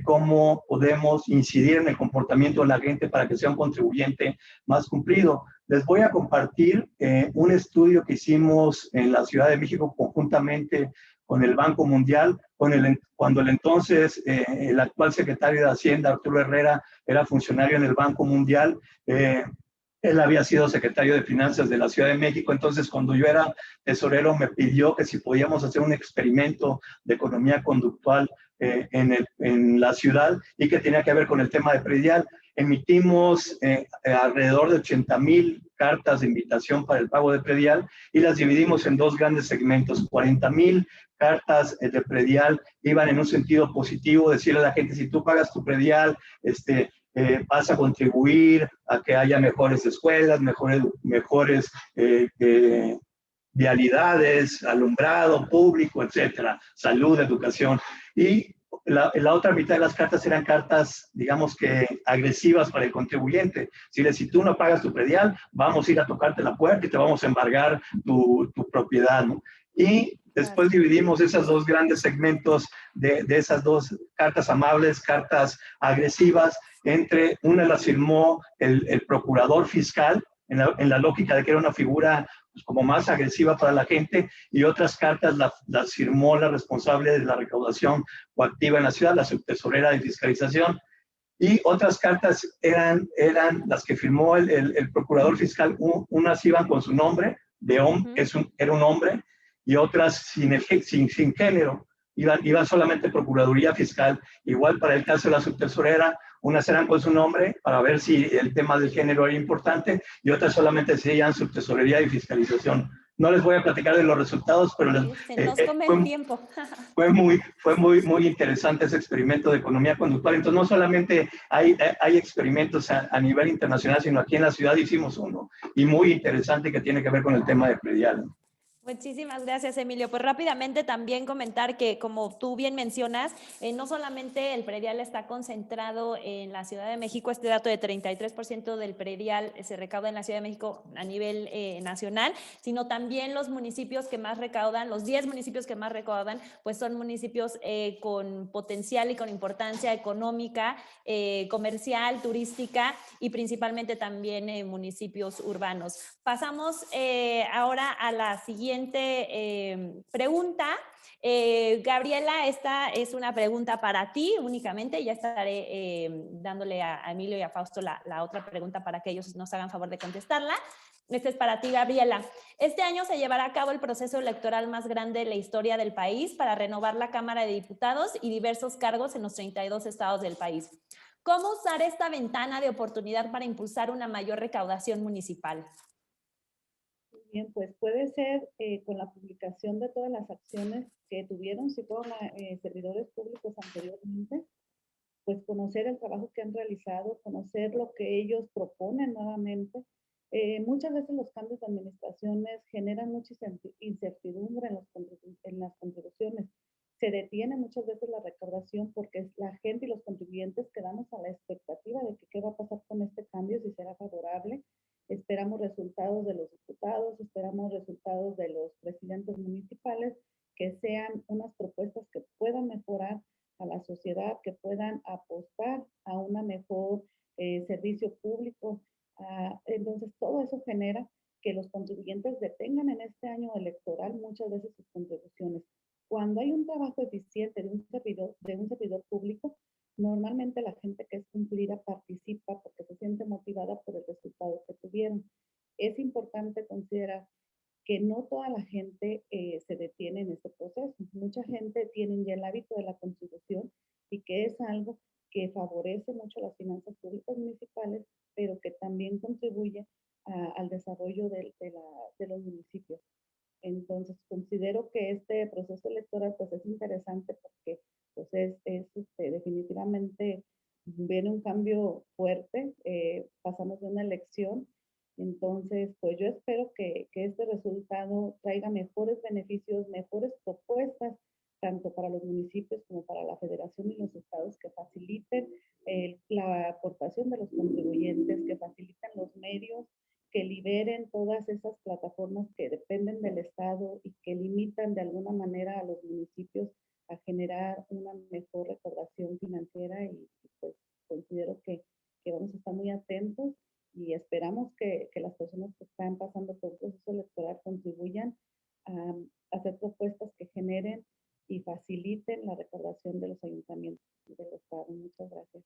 cómo podemos incidir en el comportamiento de la gente para que sea un contribuyente más cumplido. Les voy a compartir un estudio que hicimos en la Ciudad de México conjuntamente con el Banco Mundial, cuando el actual secretario de Hacienda, Arturo Herrera, era funcionario en el Banco Mundial. Él había sido secretario de Finanzas de la Ciudad de México, entonces cuando yo era tesorero me pidió que si podíamos hacer un experimento de economía conductual en la ciudad y que tenía que ver con el tema de predial. Emitimos alrededor de 80,000 cartas de invitación para el pago de predial y las dividimos en dos grandes segmentos. 40,000 cartas de predial iban en un sentido positivo, decirle a la gente, si tú pagas tu predial, vas a contribuir a que haya mejores escuelas, mejores vialidades, alumbrado público, etcétera, salud, educación. Y la otra mitad de las cartas eran cartas, digamos que agresivas para el contribuyente. Si tú no pagas tu predial, vamos a ir a tocarte la puerta y te vamos a embargar tu propiedad, ¿no? Y después dividimos esos dos grandes segmentos de esas dos cartas amables, cartas agresivas, entre una las firmó el procurador fiscal, en la lógica de que era una figura pues, como más agresiva para la gente, y otras cartas las firmó la responsable de la recaudación coactiva en la ciudad, la subtesorera de fiscalización, y otras cartas eran las que firmó el procurador fiscal. Unas iban con su nombre, era un hombre, y otras sin género, iban solamente Procuraduría Fiscal. Igual para el caso de la subtesorera, unas eran con su nombre para ver si el tema del género era importante y otras solamente decían subtesorería y fiscalización. No les voy a platicar de los resultados, pero nos come el tiempo. fue muy interesante ese experimento de economía conductual. Entonces, no solamente hay experimentos a nivel internacional, sino aquí en la ciudad hicimos uno, y muy interesante, que tiene que ver con el tema de predial. Muchísimas gracias, Emilio. Pues rápidamente también comentar que, como tú bien mencionas, no solamente el predial está concentrado en la Ciudad de México, este dato de 33% del predial se recauda en la Ciudad de México a nivel nacional, sino también los municipios que más recaudan, los 10 municipios que más recaudan, pues son municipios con potencial y con importancia económica, comercial, turística y principalmente también municipios urbanos. Pasamos ahora a la siguiente pregunta. Gabriela, esta es una pregunta para ti únicamente. Ya estaré dándole a Emilio y a Fausto la otra pregunta para que ellos nos hagan favor de contestarla. Esta es para ti, Gabriela. Este año se llevará a cabo el proceso electoral más grande de la historia del país para renovar la Cámara de Diputados y diversos cargos en los 32 estados del país. ¿Cómo usar esta ventana de oportunidad para impulsar una mayor recaudación municipal? Bien, pues puede ser con la publicación de todas las acciones que tuvieron, si fueron servidores públicos anteriormente, pues conocer el trabajo que han realizado, conocer lo que ellos proponen nuevamente. Muchas veces los cambios de administraciones generan mucha incertidumbre en las contribuciones. Se detiene muchas veces la recaudación porque es la gente y los contribuyentes quedamos a la expectativa de que qué va a pasar con este cambio, si será favorable. Esperamos resultados de los diputados, esperamos resultados de los presidentes municipales, que sean unas propuestas que puedan mejorar a la sociedad, que puedan apostar a un mejor servicio público. Entonces, todo eso genera que los contribuyentes detengan en este año electoral muchas veces sus contribuciones. Cuando hay un trabajo eficiente de un servidor público, normalmente la gente que es cumplida participa porque se siente motivada por el resultado que tuvieron. Es importante considerar que no toda la gente se detiene en este proceso. Mucha gente tiene ya el hábito de la contribución y que es algo que favorece mucho las finanzas públicas municipales, pero que también contribuye al desarrollo de los municipios. Entonces, considero que este proceso electoral pues es interesante porque pues definitivamente viene un cambio fuerte, pasamos de una elección. Entonces, pues yo espero que este resultado traiga mejores beneficios, mejores propuestas, tanto para los municipios como para la federación y los estados, que faciliten la aportación de los contribuyentes, que faciliten los medios, que liberen todas esas plataformas que dependen del Estado y que limitan de alguna manera a los municipios a generar una mejor recaudación financiera, y pues considero que vamos a estar muy atentos y esperamos que las personas que están pasando por un proceso electoral contribuyan a hacer propuestas que generen y faciliten la recaudación de los ayuntamientos y del Estado. Muchas gracias.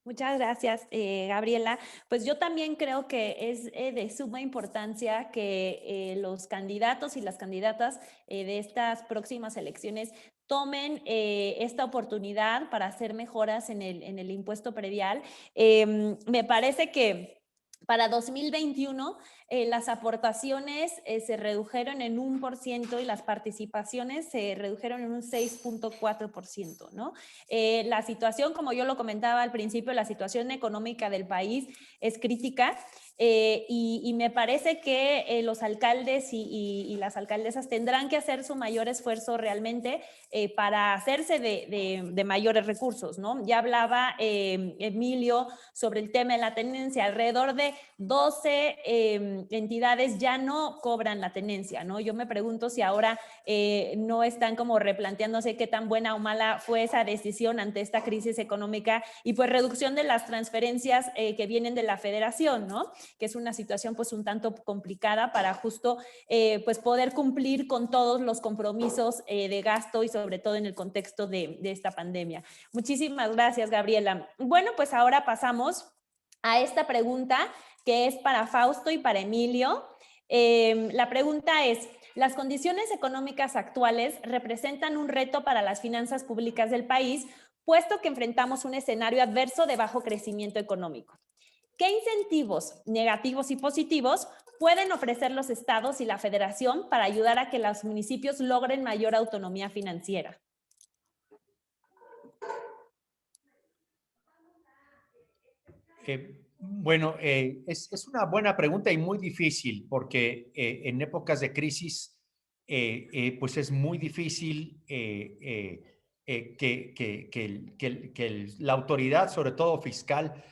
Muchas gracias, Gabriela. Pues yo también creo que es de suma importancia que los candidatos y las candidatas de estas próximas elecciones tomen esta oportunidad para hacer mejoras en el impuesto predial. Me parece que para 2021 las aportaciones se redujeron en 1% y las participaciones se redujeron en un 6.4%, ¿no? La situación, como yo lo comentaba al principio, la situación económica del país es crítica y me parece que los alcaldes y las alcaldesas tendrán que hacer su mayor esfuerzo realmente para hacerse de mayores recursos, ¿no? Ya hablaba Emilio sobre el tema de la tenencia. Alrededor de 12 entidades ya no cobran la tenencia, ¿no? Yo me pregunto si ahora no están como replanteándose qué tan buena o mala fue esa decisión ante esta crisis económica y pues reducción de las transferencias que vienen de la federación, ¿no? Que es una situación pues un tanto complicada para justo pues poder cumplir con todos los compromisos de gasto y sobre todo en el contexto de esta pandemia. Muchísimas gracias, Gabriela. Bueno, pues ahora pasamos a esta pregunta que es para Fausto y para Emilio. La pregunta es: ¿las condiciones económicas actuales representan un reto para las finanzas públicas del país, puesto que enfrentamos un escenario adverso de bajo crecimiento económico? ¿Qué incentivos negativos y positivos pueden ofrecer los estados y la federación para ayudar a que los municipios logren mayor autonomía financiera? Bueno, es una buena pregunta y muy difícil porque en épocas de crisis, pues es muy difícil que la autoridad, sobre todo fiscal,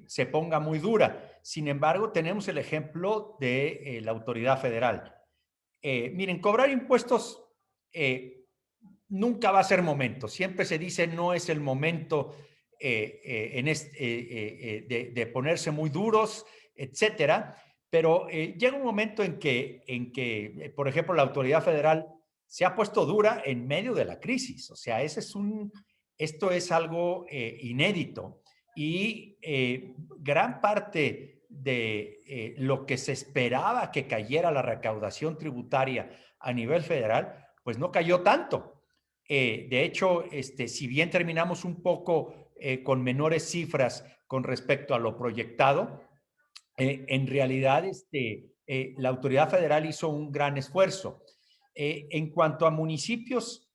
se ponga muy dura. Sin embargo, tenemos el ejemplo de la autoridad federal. Miren, cobrar impuestos nunca va a ser momento. Siempre se dice no es el momento de ponerse muy duros, etcétera. Pero llega un momento en que, por ejemplo, la autoridad federal se ha puesto dura en medio de la crisis. O sea, esto es algo inédito y gran parte de lo que se esperaba que cayera la recaudación tributaria a nivel federal, pues no cayó tanto. De hecho, si bien terminamos un poco con menores cifras con respecto a lo proyectado, en realidad la autoridad federal hizo un gran esfuerzo. En cuanto a municipios,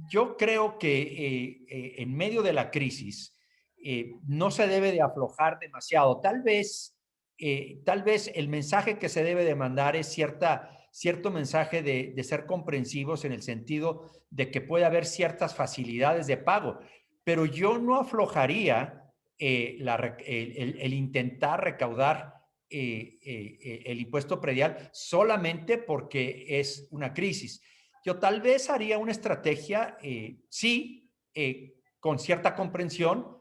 yo creo que en medio de la crisis no se debe de aflojar demasiado. Tal vez el mensaje que se debe de mandar es cierto mensaje de ser comprensivos en el sentido de que puede haber ciertas facilidades de pago, pero yo no aflojaría el intentar recaudar el impuesto predial solamente porque es una crisis. Yo tal vez haría una estrategia, sí, con cierta comprensión,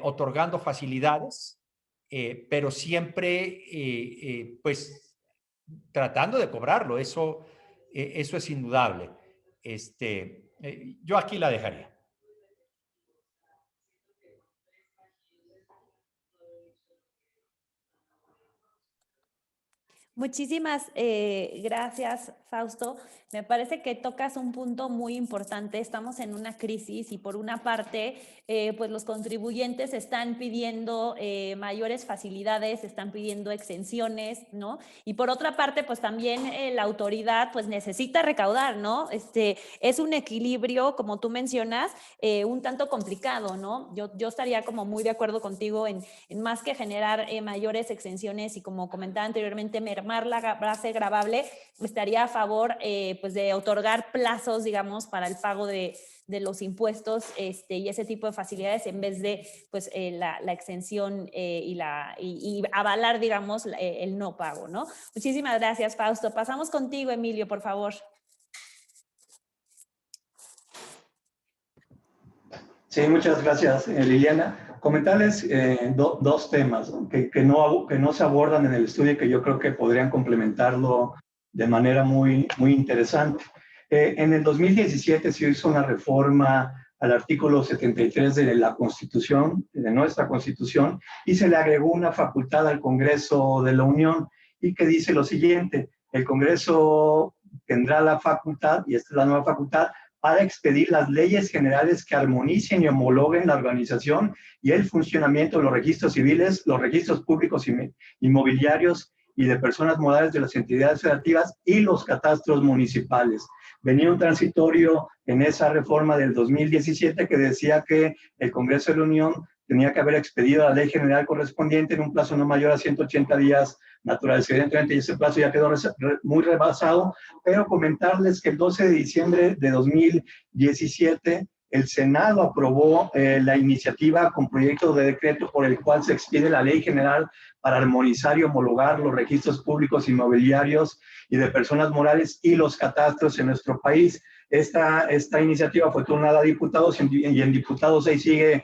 otorgando facilidades, pero siempre, pues, tratando de cobrarlo. Eso es indudable. Yo aquí la dejaría. Muchísimas gracias, Fausto. Me parece que tocas un punto muy importante. Estamos en una crisis y por una parte, pues los contribuyentes están pidiendo mayores facilidades, están pidiendo exenciones, ¿no? Y por otra parte, pues también la autoridad pues necesita recaudar, ¿no? Es un equilibrio, como tú mencionas, un tanto complicado, ¿no? Yo estaría como muy de acuerdo contigo en más que generar mayores exenciones y, como comentaba anteriormente, mermar la base gravable, estaría a favor pues de otorgar plazos, digamos, para el pago de los impuestos y ese tipo de facilidades en vez de pues la exención y avalar, digamos, el no pago, ¿no? Muchísimas gracias, Fausto. Pasamos contigo, Emilio, por favor. Sí, muchas gracias, Liliana. Comentarles dos temas, ¿no? que no se abordan en el estudio y que yo creo que podrían complementarlo de manera muy interesante. En el 2017 se hizo una reforma al artículo 73 de la Constitución, de nuestra Constitución, y se le agregó una facultad al Congreso de la Unión y que dice lo siguiente: el Congreso tendrá la facultad, y esta es la nueva facultad, para expedir las leyes generales que armonicen y homologuen la organización y el funcionamiento de los registros civiles, los registros públicos inmobiliarios y de personas morales de las entidades federativas y los catastros municipales. Venía un transitorio en esa reforma del 2017 que decía que el Congreso de la Unión tenía que haber expedido la ley general correspondiente en un plazo no mayor a 180 días naturales. Evidentemente, ese plazo ya quedó muy rebasado, pero comentarles que el 12 de diciembre de 2017 el Senado aprobó la iniciativa con proyecto de decreto por el cual se expide la Ley General para armonizar y homologar los registros públicos inmobiliarios y de personas morales y los catastros en nuestro país. Esta iniciativa fue turnada a diputados y en diputados ahí sigue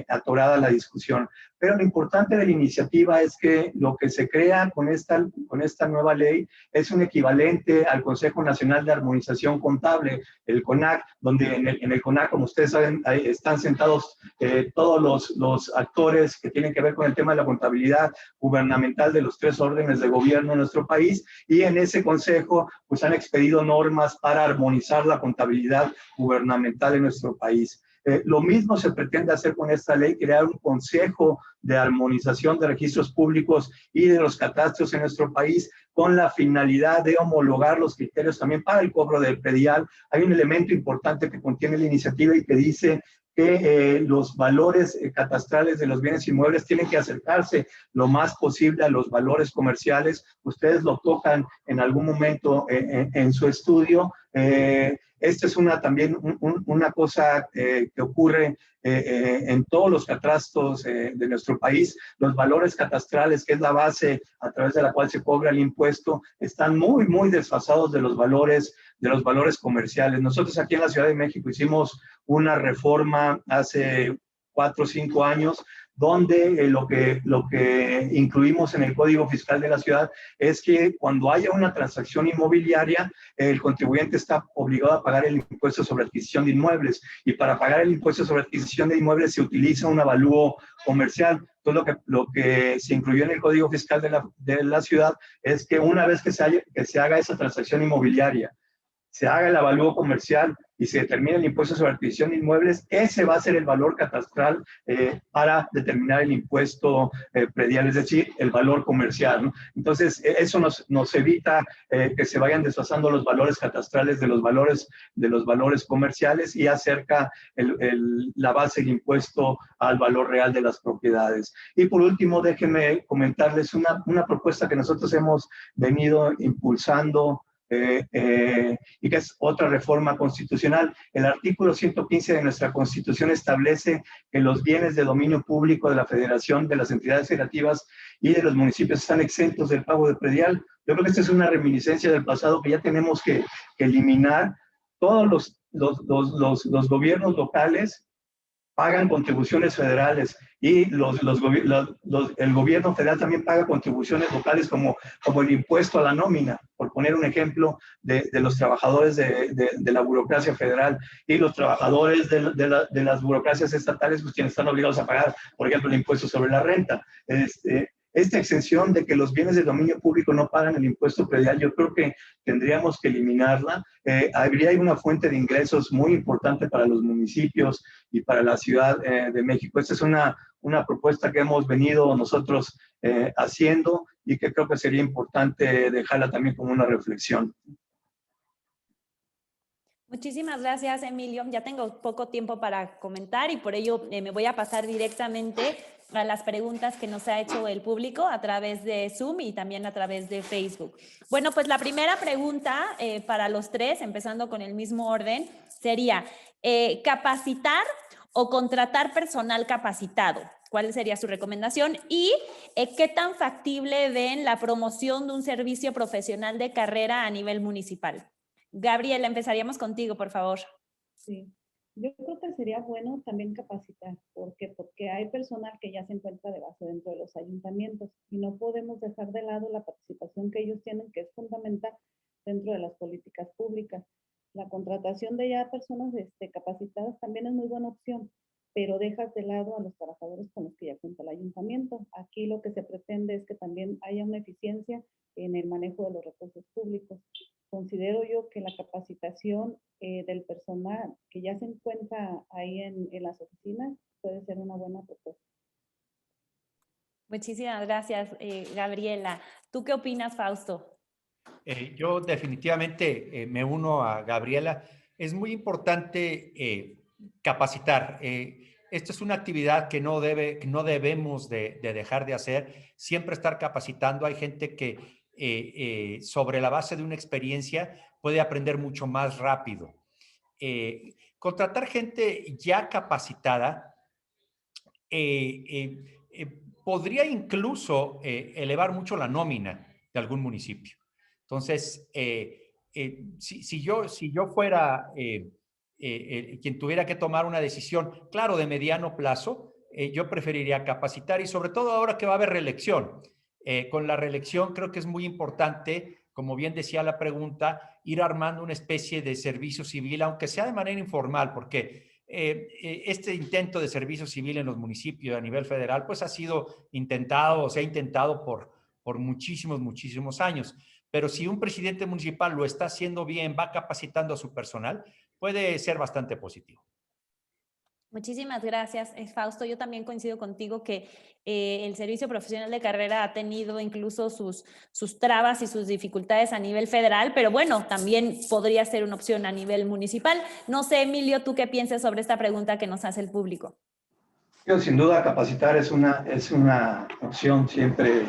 atorada la discusión. Pero lo importante de la iniciativa es que lo que se crea con esta nueva ley es un equivalente al Consejo Nacional de Armonización Contable, el CONAC, donde en el CONAC, como ustedes saben, ahí están sentados todos los actores que tienen que ver con el tema de la contabilidad gubernamental de los 3 órdenes de gobierno en nuestro país, y en ese consejo pues han expedido normas para armonizar la contabilidad gubernamental en nuestro país. Lo mismo se pretende hacer con esta ley, crear un consejo de armonización de registros públicos y de los catastros en nuestro país con la finalidad de homologar los criterios también para el cobro del predial. Hay un elemento importante que contiene la iniciativa y que dice que los valores catastrales de los bienes inmuebles tienen que acercarse lo más posible a los valores comerciales. Ustedes lo tocan en algún momento en su estudio. Esta es también una cosa que ocurre en todos los catastros de nuestro país. Los valores catastrales, que es la base a través de la cual se cobra el impuesto, están muy desfasados de los valores comerciales. Nosotros aquí en la Ciudad de México hicimos una reforma hace 4 o 5 años, donde lo que incluimos en el Código Fiscal de la ciudad es que cuando haya una transacción inmobiliaria, el contribuyente está obligado a pagar el impuesto sobre adquisición de inmuebles, y para pagar el impuesto sobre adquisición de inmuebles se utiliza un avalúo comercial. Entonces, lo que se incluyó en el Código Fiscal de la ciudad es que una vez que se haga esa transacción inmobiliaria, se haga el avalúo comercial y se determine el impuesto sobre adquisición de inmuebles, ese va a ser el valor catastral para determinar el impuesto predial, es decir, el valor comercial, ¿no? Entonces, eso nos evita que se vayan desfasando los valores catastrales de los valores comerciales, y acerca la base del impuesto al valor real de las propiedades. Y por último, déjenme comentarles una propuesta que nosotros hemos venido impulsando y que es otra reforma constitucional. El artículo 115 de nuestra Constitución establece que los bienes de dominio público de la Federación, de las entidades federativas y de los municipios están exentos del pago de predial. Yo creo que esta es una reminiscencia del pasado que ya tenemos que eliminar. Todos los gobiernos locales pagan contribuciones federales, y el gobierno federal también paga contribuciones locales como el impuesto a la nómina, por poner un ejemplo de los trabajadores de la burocracia federal, y los trabajadores de las burocracias estatales, pues quienes están obligados a pagar, por ejemplo, el impuesto sobre la renta. Esta exención de que los bienes de dominio público no pagan el impuesto predial, yo creo que tendríamos que eliminarla. Habría una fuente de ingresos muy importante para los municipios y para la Ciudad de México. Esta es una propuesta que hemos venido nosotros haciendo, y que creo que sería importante dejarla también como una reflexión. Muchísimas gracias, Emilio. Ya tengo poco tiempo para comentar, y por ello me voy a pasar directamente a las preguntas que nos ha hecho el público a través de Zoom y también a través de Facebook. Bueno, pues la primera pregunta para los tres, empezando con el mismo orden, sería ¿capacitar o contratar personal capacitado? ¿Cuál sería su recomendación? Y ¿qué tan factible ven la promoción de un servicio profesional de carrera a nivel municipal? Gabriela, empezaríamos contigo, por favor. Sí. Yo creo que sería bueno también capacitar. ¿Por qué? Porque hay personal que ya se encuentra de base dentro de los ayuntamientos y no podemos dejar de lado la participación que ellos tienen, que es fundamental dentro de las políticas públicas. La contratación de ya personas capacitadas también es muy buena opción, pero dejas de lado a los trabajadores con los que ya cuenta el ayuntamiento. Aquí lo que se pretende es que también haya una eficiencia en el manejo de los recursos públicos. Considero yo que la capacitación del personal que ya se encuentra ahí en las oficinas puede ser una buena propuesta. Muchísimas gracias, Gabriela. ¿Tú qué opinas, Fausto? Yo definitivamente me uno a Gabriela. Es muy importante capacitar. Esta es una actividad que no debemos de dejar de hacer. Siempre estar capacitando. Hay gente que sobre la base de una experiencia puede aprender mucho más rápido. Contratar gente ya capacitada podría incluso elevar mucho la nómina de algún municipio. Entonces, si yo fuera quien tuviera que tomar una decisión, claro, de mediano plazo, yo preferiría capacitar y sobre todo ahora que va a haber reelección. Con la reelección creo que es muy importante, como bien decía la pregunta, ir armando una especie de servicio civil, aunque sea de manera informal, porque este intento de servicio civil en los municipios a nivel federal, pues ha sido intentado, o se ha intentado por muchísimos años. Pero si un presidente municipal lo está haciendo bien, va capacitando a su personal, puede ser bastante positivo. Muchísimas gracias, Fausto. Yo también coincido contigo que el servicio profesional de carrera ha tenido incluso sus trabas y sus dificultades a nivel federal, pero bueno, también podría ser una opción a nivel municipal. No sé, Emilio, ¿tú qué piensas sobre esta pregunta que nos hace el público? Yo, sin duda, capacitar es una opción siempre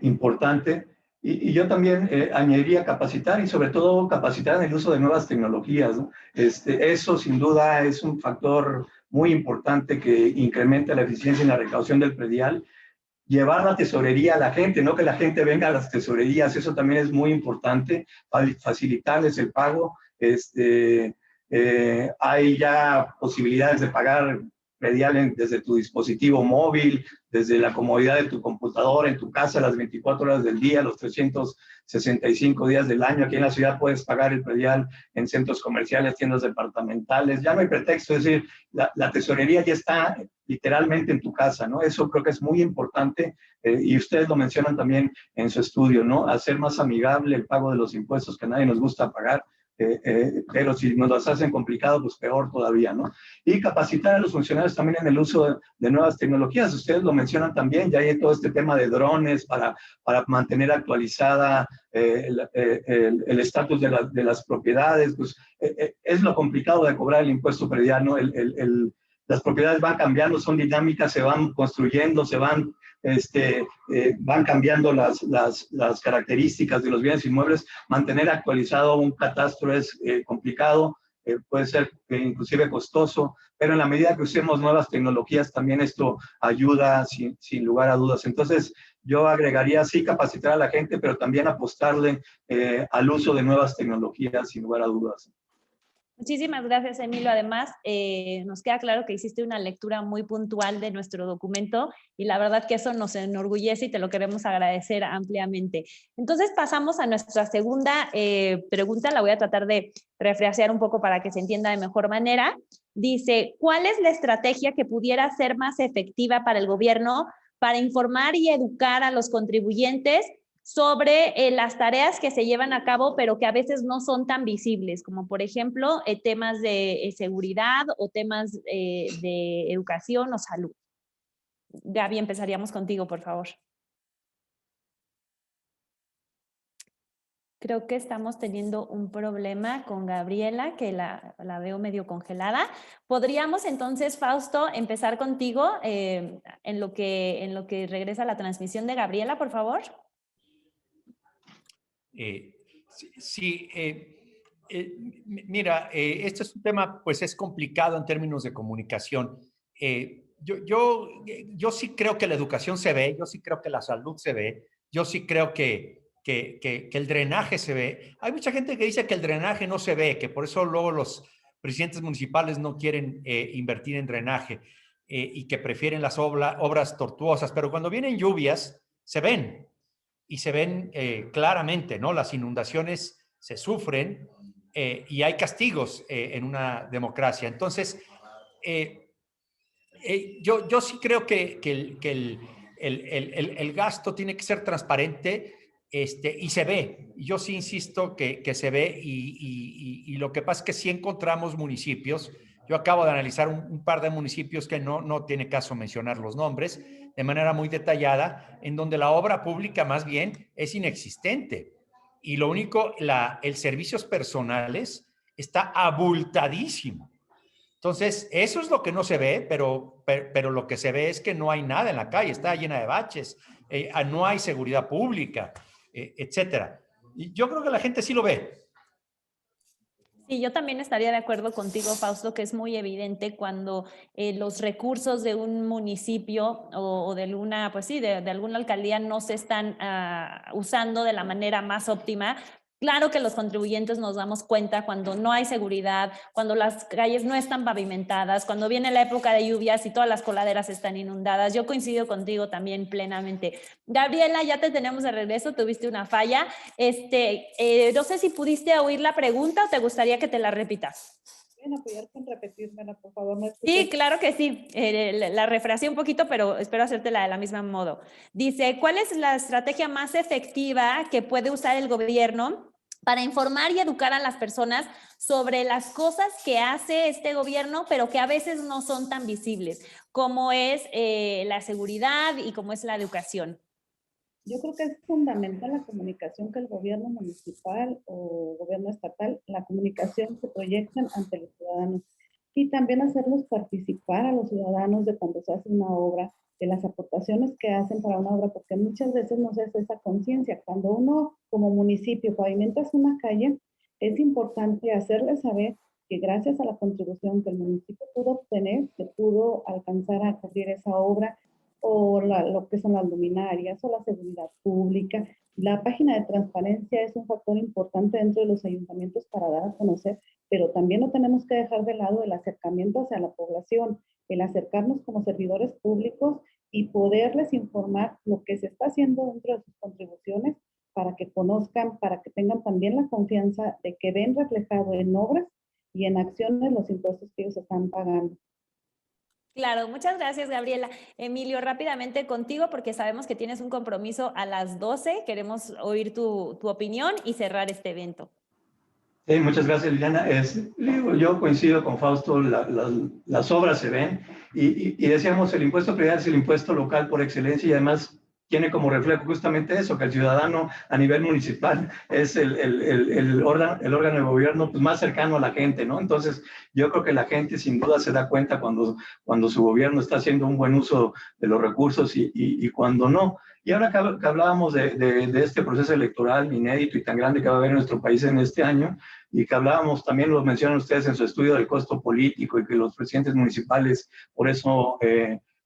importante. Y yo también añadiría capacitar y sobre todo capacitar en el uso de nuevas tecnologías, ¿no? Eso sin duda es un factor muy importante que incrementa la eficiencia en la recaudación del predial. Llevar la tesorería a la gente, no que la gente venga a las tesorerías, eso también es muy importante, facilitarles el pago. Hay ya posibilidades de pagar predial desde tu dispositivo móvil, desde la comodidad de tu computadora, en tu casa, las 24 horas del día, los 365 días del año. Aquí en la ciudad puedes pagar el predial en centros comerciales, tiendas departamentales. Ya no hay pretexto, es decir, la tesorería ya está literalmente en tu casa, ¿no? Eso creo que es muy importante y ustedes lo mencionan también en su estudio, ¿no? Hacer más amigable el pago de los impuestos que a nadie nos gusta pagar. Pero si nos las hacen complicado, pues peor todavía, ¿no? Y capacitar a los funcionarios también en el uso de nuevas tecnologías. Ustedes lo mencionan también, ya hay todo este tema de drones para mantener actualizada el estatus de las propiedades. Pues es lo complicado de cobrar el impuesto predial, ¿no? Las propiedades van cambiando, son dinámicas, se van construyendo, se van van cambiando las características de los bienes inmuebles. Mantener actualizado un catastro es complicado, puede ser inclusive costoso, pero en la medida que usemos nuevas tecnologías también esto ayuda sin lugar a dudas. Entonces yo agregaría sí capacitar a la gente, pero también apostarle al uso de nuevas tecnologías sin lugar a dudas. Muchísimas gracias, Emilio. Además, nos queda claro que hiciste una lectura muy puntual de nuestro documento y la verdad que eso nos enorgullece y te lo queremos agradecer ampliamente. Entonces pasamos a nuestra segunda pregunta. La voy a tratar de refrasear un poco para que se entienda de mejor manera. Dice, ¿cuál es la estrategia que pudiera ser más efectiva para el gobierno para informar y educar a los contribuyentes sobre las tareas que se llevan a cabo, pero que a veces no son tan visibles, como por ejemplo temas de seguridad o temas de educación o salud? Gaby, empezaríamos contigo, por favor. Creo que estamos teniendo un problema con Gabriela, que la veo medio congelada. ¿Podríamos entonces, Fausto, empezar contigo en lo que regresa la transmisión de Gabriela, por favor? Mira, este es un tema, pues es complicado en términos de comunicación. Yo sí creo que la educación se ve, yo sí creo que la salud se ve, yo sí creo que el drenaje se ve. Hay mucha gente que dice que el drenaje no se ve, que por eso luego presidentes municipales no quieren invertir en drenaje y que prefieren las obras tortuosas, pero cuando vienen lluvias se ven y se ven claramente, ¿no? Las inundaciones se sufren y hay castigos en una democracia. Entonces, yo sí creo que el gasto tiene que ser transparente y se ve. Yo sí insisto que se ve y lo que pasa es que sí encontramos municipios. Yo acabo de analizar un par de municipios que no tiene caso mencionar los nombres de manera muy detallada, en donde la obra pública más bien es inexistente. Y lo único, el servicios personales está abultadísimo. Entonces, eso es lo que no se ve, pero lo que se ve es que no hay nada en la calle, está llena de baches, no hay seguridad pública, etcétera. Y yo creo que la gente sí lo ve. Sí, yo también estaría de acuerdo contigo, Fausto, que es muy evidente cuando los recursos de un municipio o de alguna, pues sí, de alguna alcaldía no se están usando de la manera más óptima. Claro que los contribuyentes nos damos cuenta cuando no hay seguridad, cuando las calles no están pavimentadas, cuando viene la época de lluvias y todas las coladeras están inundadas. Yo coincido contigo también plenamente. Gabriela, ya te tenemos de regreso, tuviste una falla. No sé si pudiste oír la pregunta o te gustaría que te la repita. ¿Pueden apoyar con repetírmela, por favor? No Sí, claro que sí. La refraseé un poquito, pero espero hacértela de la misma modo. Dice, ¿cuál es la estrategia más efectiva que puede usar el gobierno para informar y educar a las personas sobre las cosas que hace este gobierno, pero que a veces no son tan visibles, como es la seguridad y como es la educación? Yo creo que es fundamental la comunicación que el gobierno municipal o gobierno estatal, la comunicación se proyectan ante los ciudadanos y también hacerlos participar a los ciudadanos de cuando se hace una obra, de las aportaciones que hacen para una obra, porque muchas veces no se hace esa conciencia. Cuando uno como municipio pavimentas una calle, es importante hacerles saber que gracias a la contribución que el municipio pudo obtener, se pudo alcanzar a cubrir esa obra, o lo que son las luminarias o la seguridad pública. La página de transparencia es un factor importante dentro de los ayuntamientos para dar a conocer, pero también no tenemos que dejar de lado el acercamiento hacia la población, el acercarnos como servidores públicos y poderles informar lo que se está haciendo dentro de sus contribuciones para que conozcan, para que tengan también la confianza de que ven reflejado en obras y en acciones los impuestos que ellos están pagando. Claro, muchas gracias, Gabriela. Emilio, rápidamente contigo, porque sabemos que tienes un compromiso a las 12. Queremos oír tu opinión y cerrar este evento. Sí, muchas gracias, Liliana. Yo coincido con Fausto, las obras se ven y decíamos, el impuesto predial es el impuesto local por excelencia y además tiene como reflejo justamente eso, que el ciudadano a nivel municipal es el órgano de gobierno pues, más cercano a la gente, ¿no? Entonces, yo creo que la gente sin duda se da cuenta cuando su gobierno está haciendo un buen uso de los recursos y cuando no. Y ahora que hablábamos de este proceso electoral inédito y tan grande que va a haber en nuestro país en este año, y que hablábamos, también lo mencionan ustedes en su estudio del costo político y que los presidentes municipales, por eso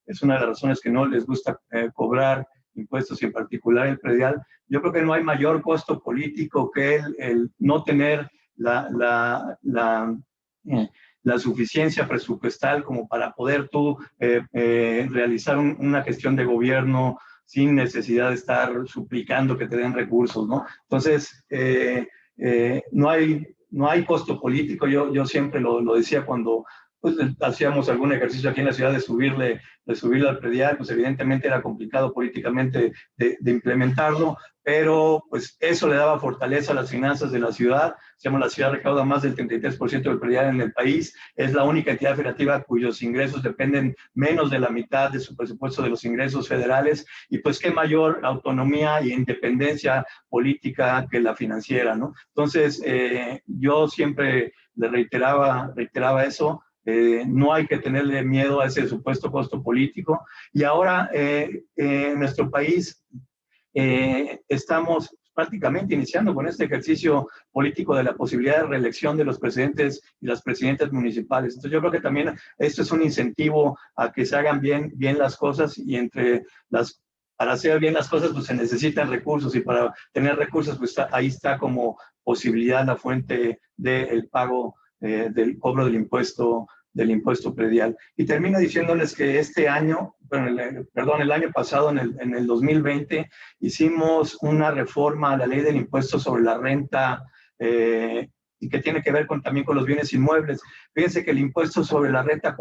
es una de las razones que no les gusta cobrar impuestos y en particular el predial. Yo creo que no hay mayor costo político que el no tener la suficiencia presupuestal como para poder tú realizar una gestión de gobierno sin necesidad de estar suplicando que te den recursos, ¿no? Entonces, no hay costo político. Yo siempre lo decía cuando pues, hacíamos algún ejercicio aquí en la ciudad de subirle al predial, pues evidentemente era complicado políticamente de implementarlo, pero pues eso le daba fortaleza a las finanzas de la ciudad. La ciudad recauda más del 33% del predial en el país, es la única entidad federativa cuyos ingresos dependen menos de la mitad de su presupuesto de los ingresos federales, y pues qué mayor autonomía e independencia política que la financiera, ¿no? Entonces, yo siempre le reiteraba eso. No hay que tenerle miedo a ese supuesto costo político. Y ahora en nuestro país estamos prácticamente iniciando con este ejercicio político de la posibilidad de reelección de los presidentes y las presidentas municipales. Entonces yo creo que también esto es un incentivo a que se hagan bien las cosas, y para hacer bien las cosas pues se necesitan recursos, y para tener recursos pues ahí está como posibilidad la fuente del pago del cobro del impuesto predial. Y termino diciéndoles que este año, el año pasado, en el 2020, hicimos una reforma a la ley del impuesto sobre la renta y que tiene que ver también con los bienes inmuebles. Fíjense que el impuesto sobre la renta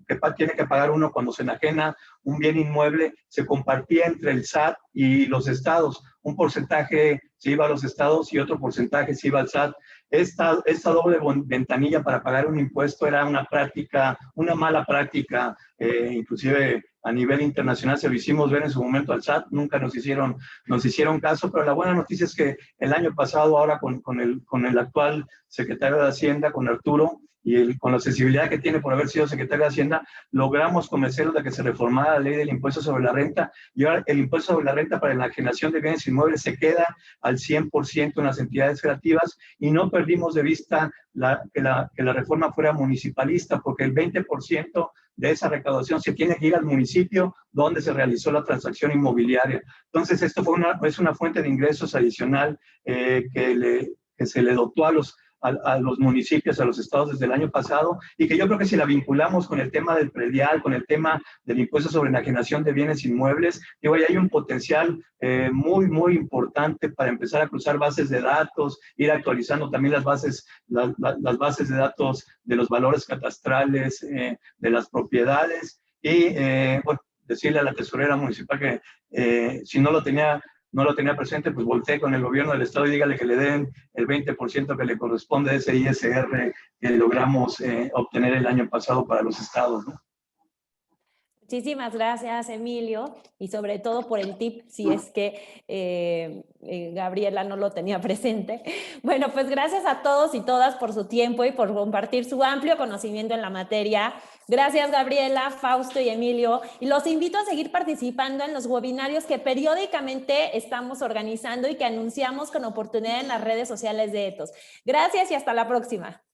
que tiene que pagar uno cuando se enajena un bien inmueble, se compartía entre el SAT y los estados. Un porcentaje se iba a los estados y otro porcentaje se iba al SAT. Esta doble ventanilla para pagar un impuesto era una mala práctica, inclusive a nivel internacional se lo hicimos ver en su momento al SAT, nunca nos hicieron caso, pero la buena noticia es que el año pasado, ahora con el actual secretario de Hacienda, con Arturo, y con la sensibilidad que tiene por haber sido secretario de Hacienda, logramos convencerlos de que se reformara la ley del impuesto sobre la renta, y ahora el impuesto sobre la renta para la enajenación de bienes inmuebles se queda al 100% en las entidades federativas, y no perdimos de vista que la reforma fuera municipalista, porque el 20% de esa recaudación se tiene que ir al municipio donde se realizó la transacción inmobiliaria. Entonces, esto es una fuente de ingresos adicional que se le dotó a los municipios, a los estados desde el año pasado, y que yo creo que si la vinculamos con el tema del predial, con el tema del impuesto sobre enajenación de bienes inmuebles, digo, ahí hay un potencial muy, muy importante para empezar a cruzar bases de datos, ir actualizando también las bases de datos de los valores catastrales, de las propiedades, y bueno, decirle a la tesorera municipal que si no lo tenía presente, pues voltee con el gobierno del estado y dígale que le den el 20% que le corresponde de ese ISR que logramos obtener el año pasado para los estados, ¿no? Muchísimas gracias, Emilio, y sobre todo por el tip, si es que Gabriela no lo tenía presente. Bueno, pues gracias a todos y todas por su tiempo y por compartir su amplio conocimiento en la materia. Gracias, Gabriela, Fausto y Emilio, y los invito a seguir participando en los webinarios que periódicamente estamos organizando y que anunciamos con oportunidad en las redes sociales de Ethos. Gracias y hasta la próxima.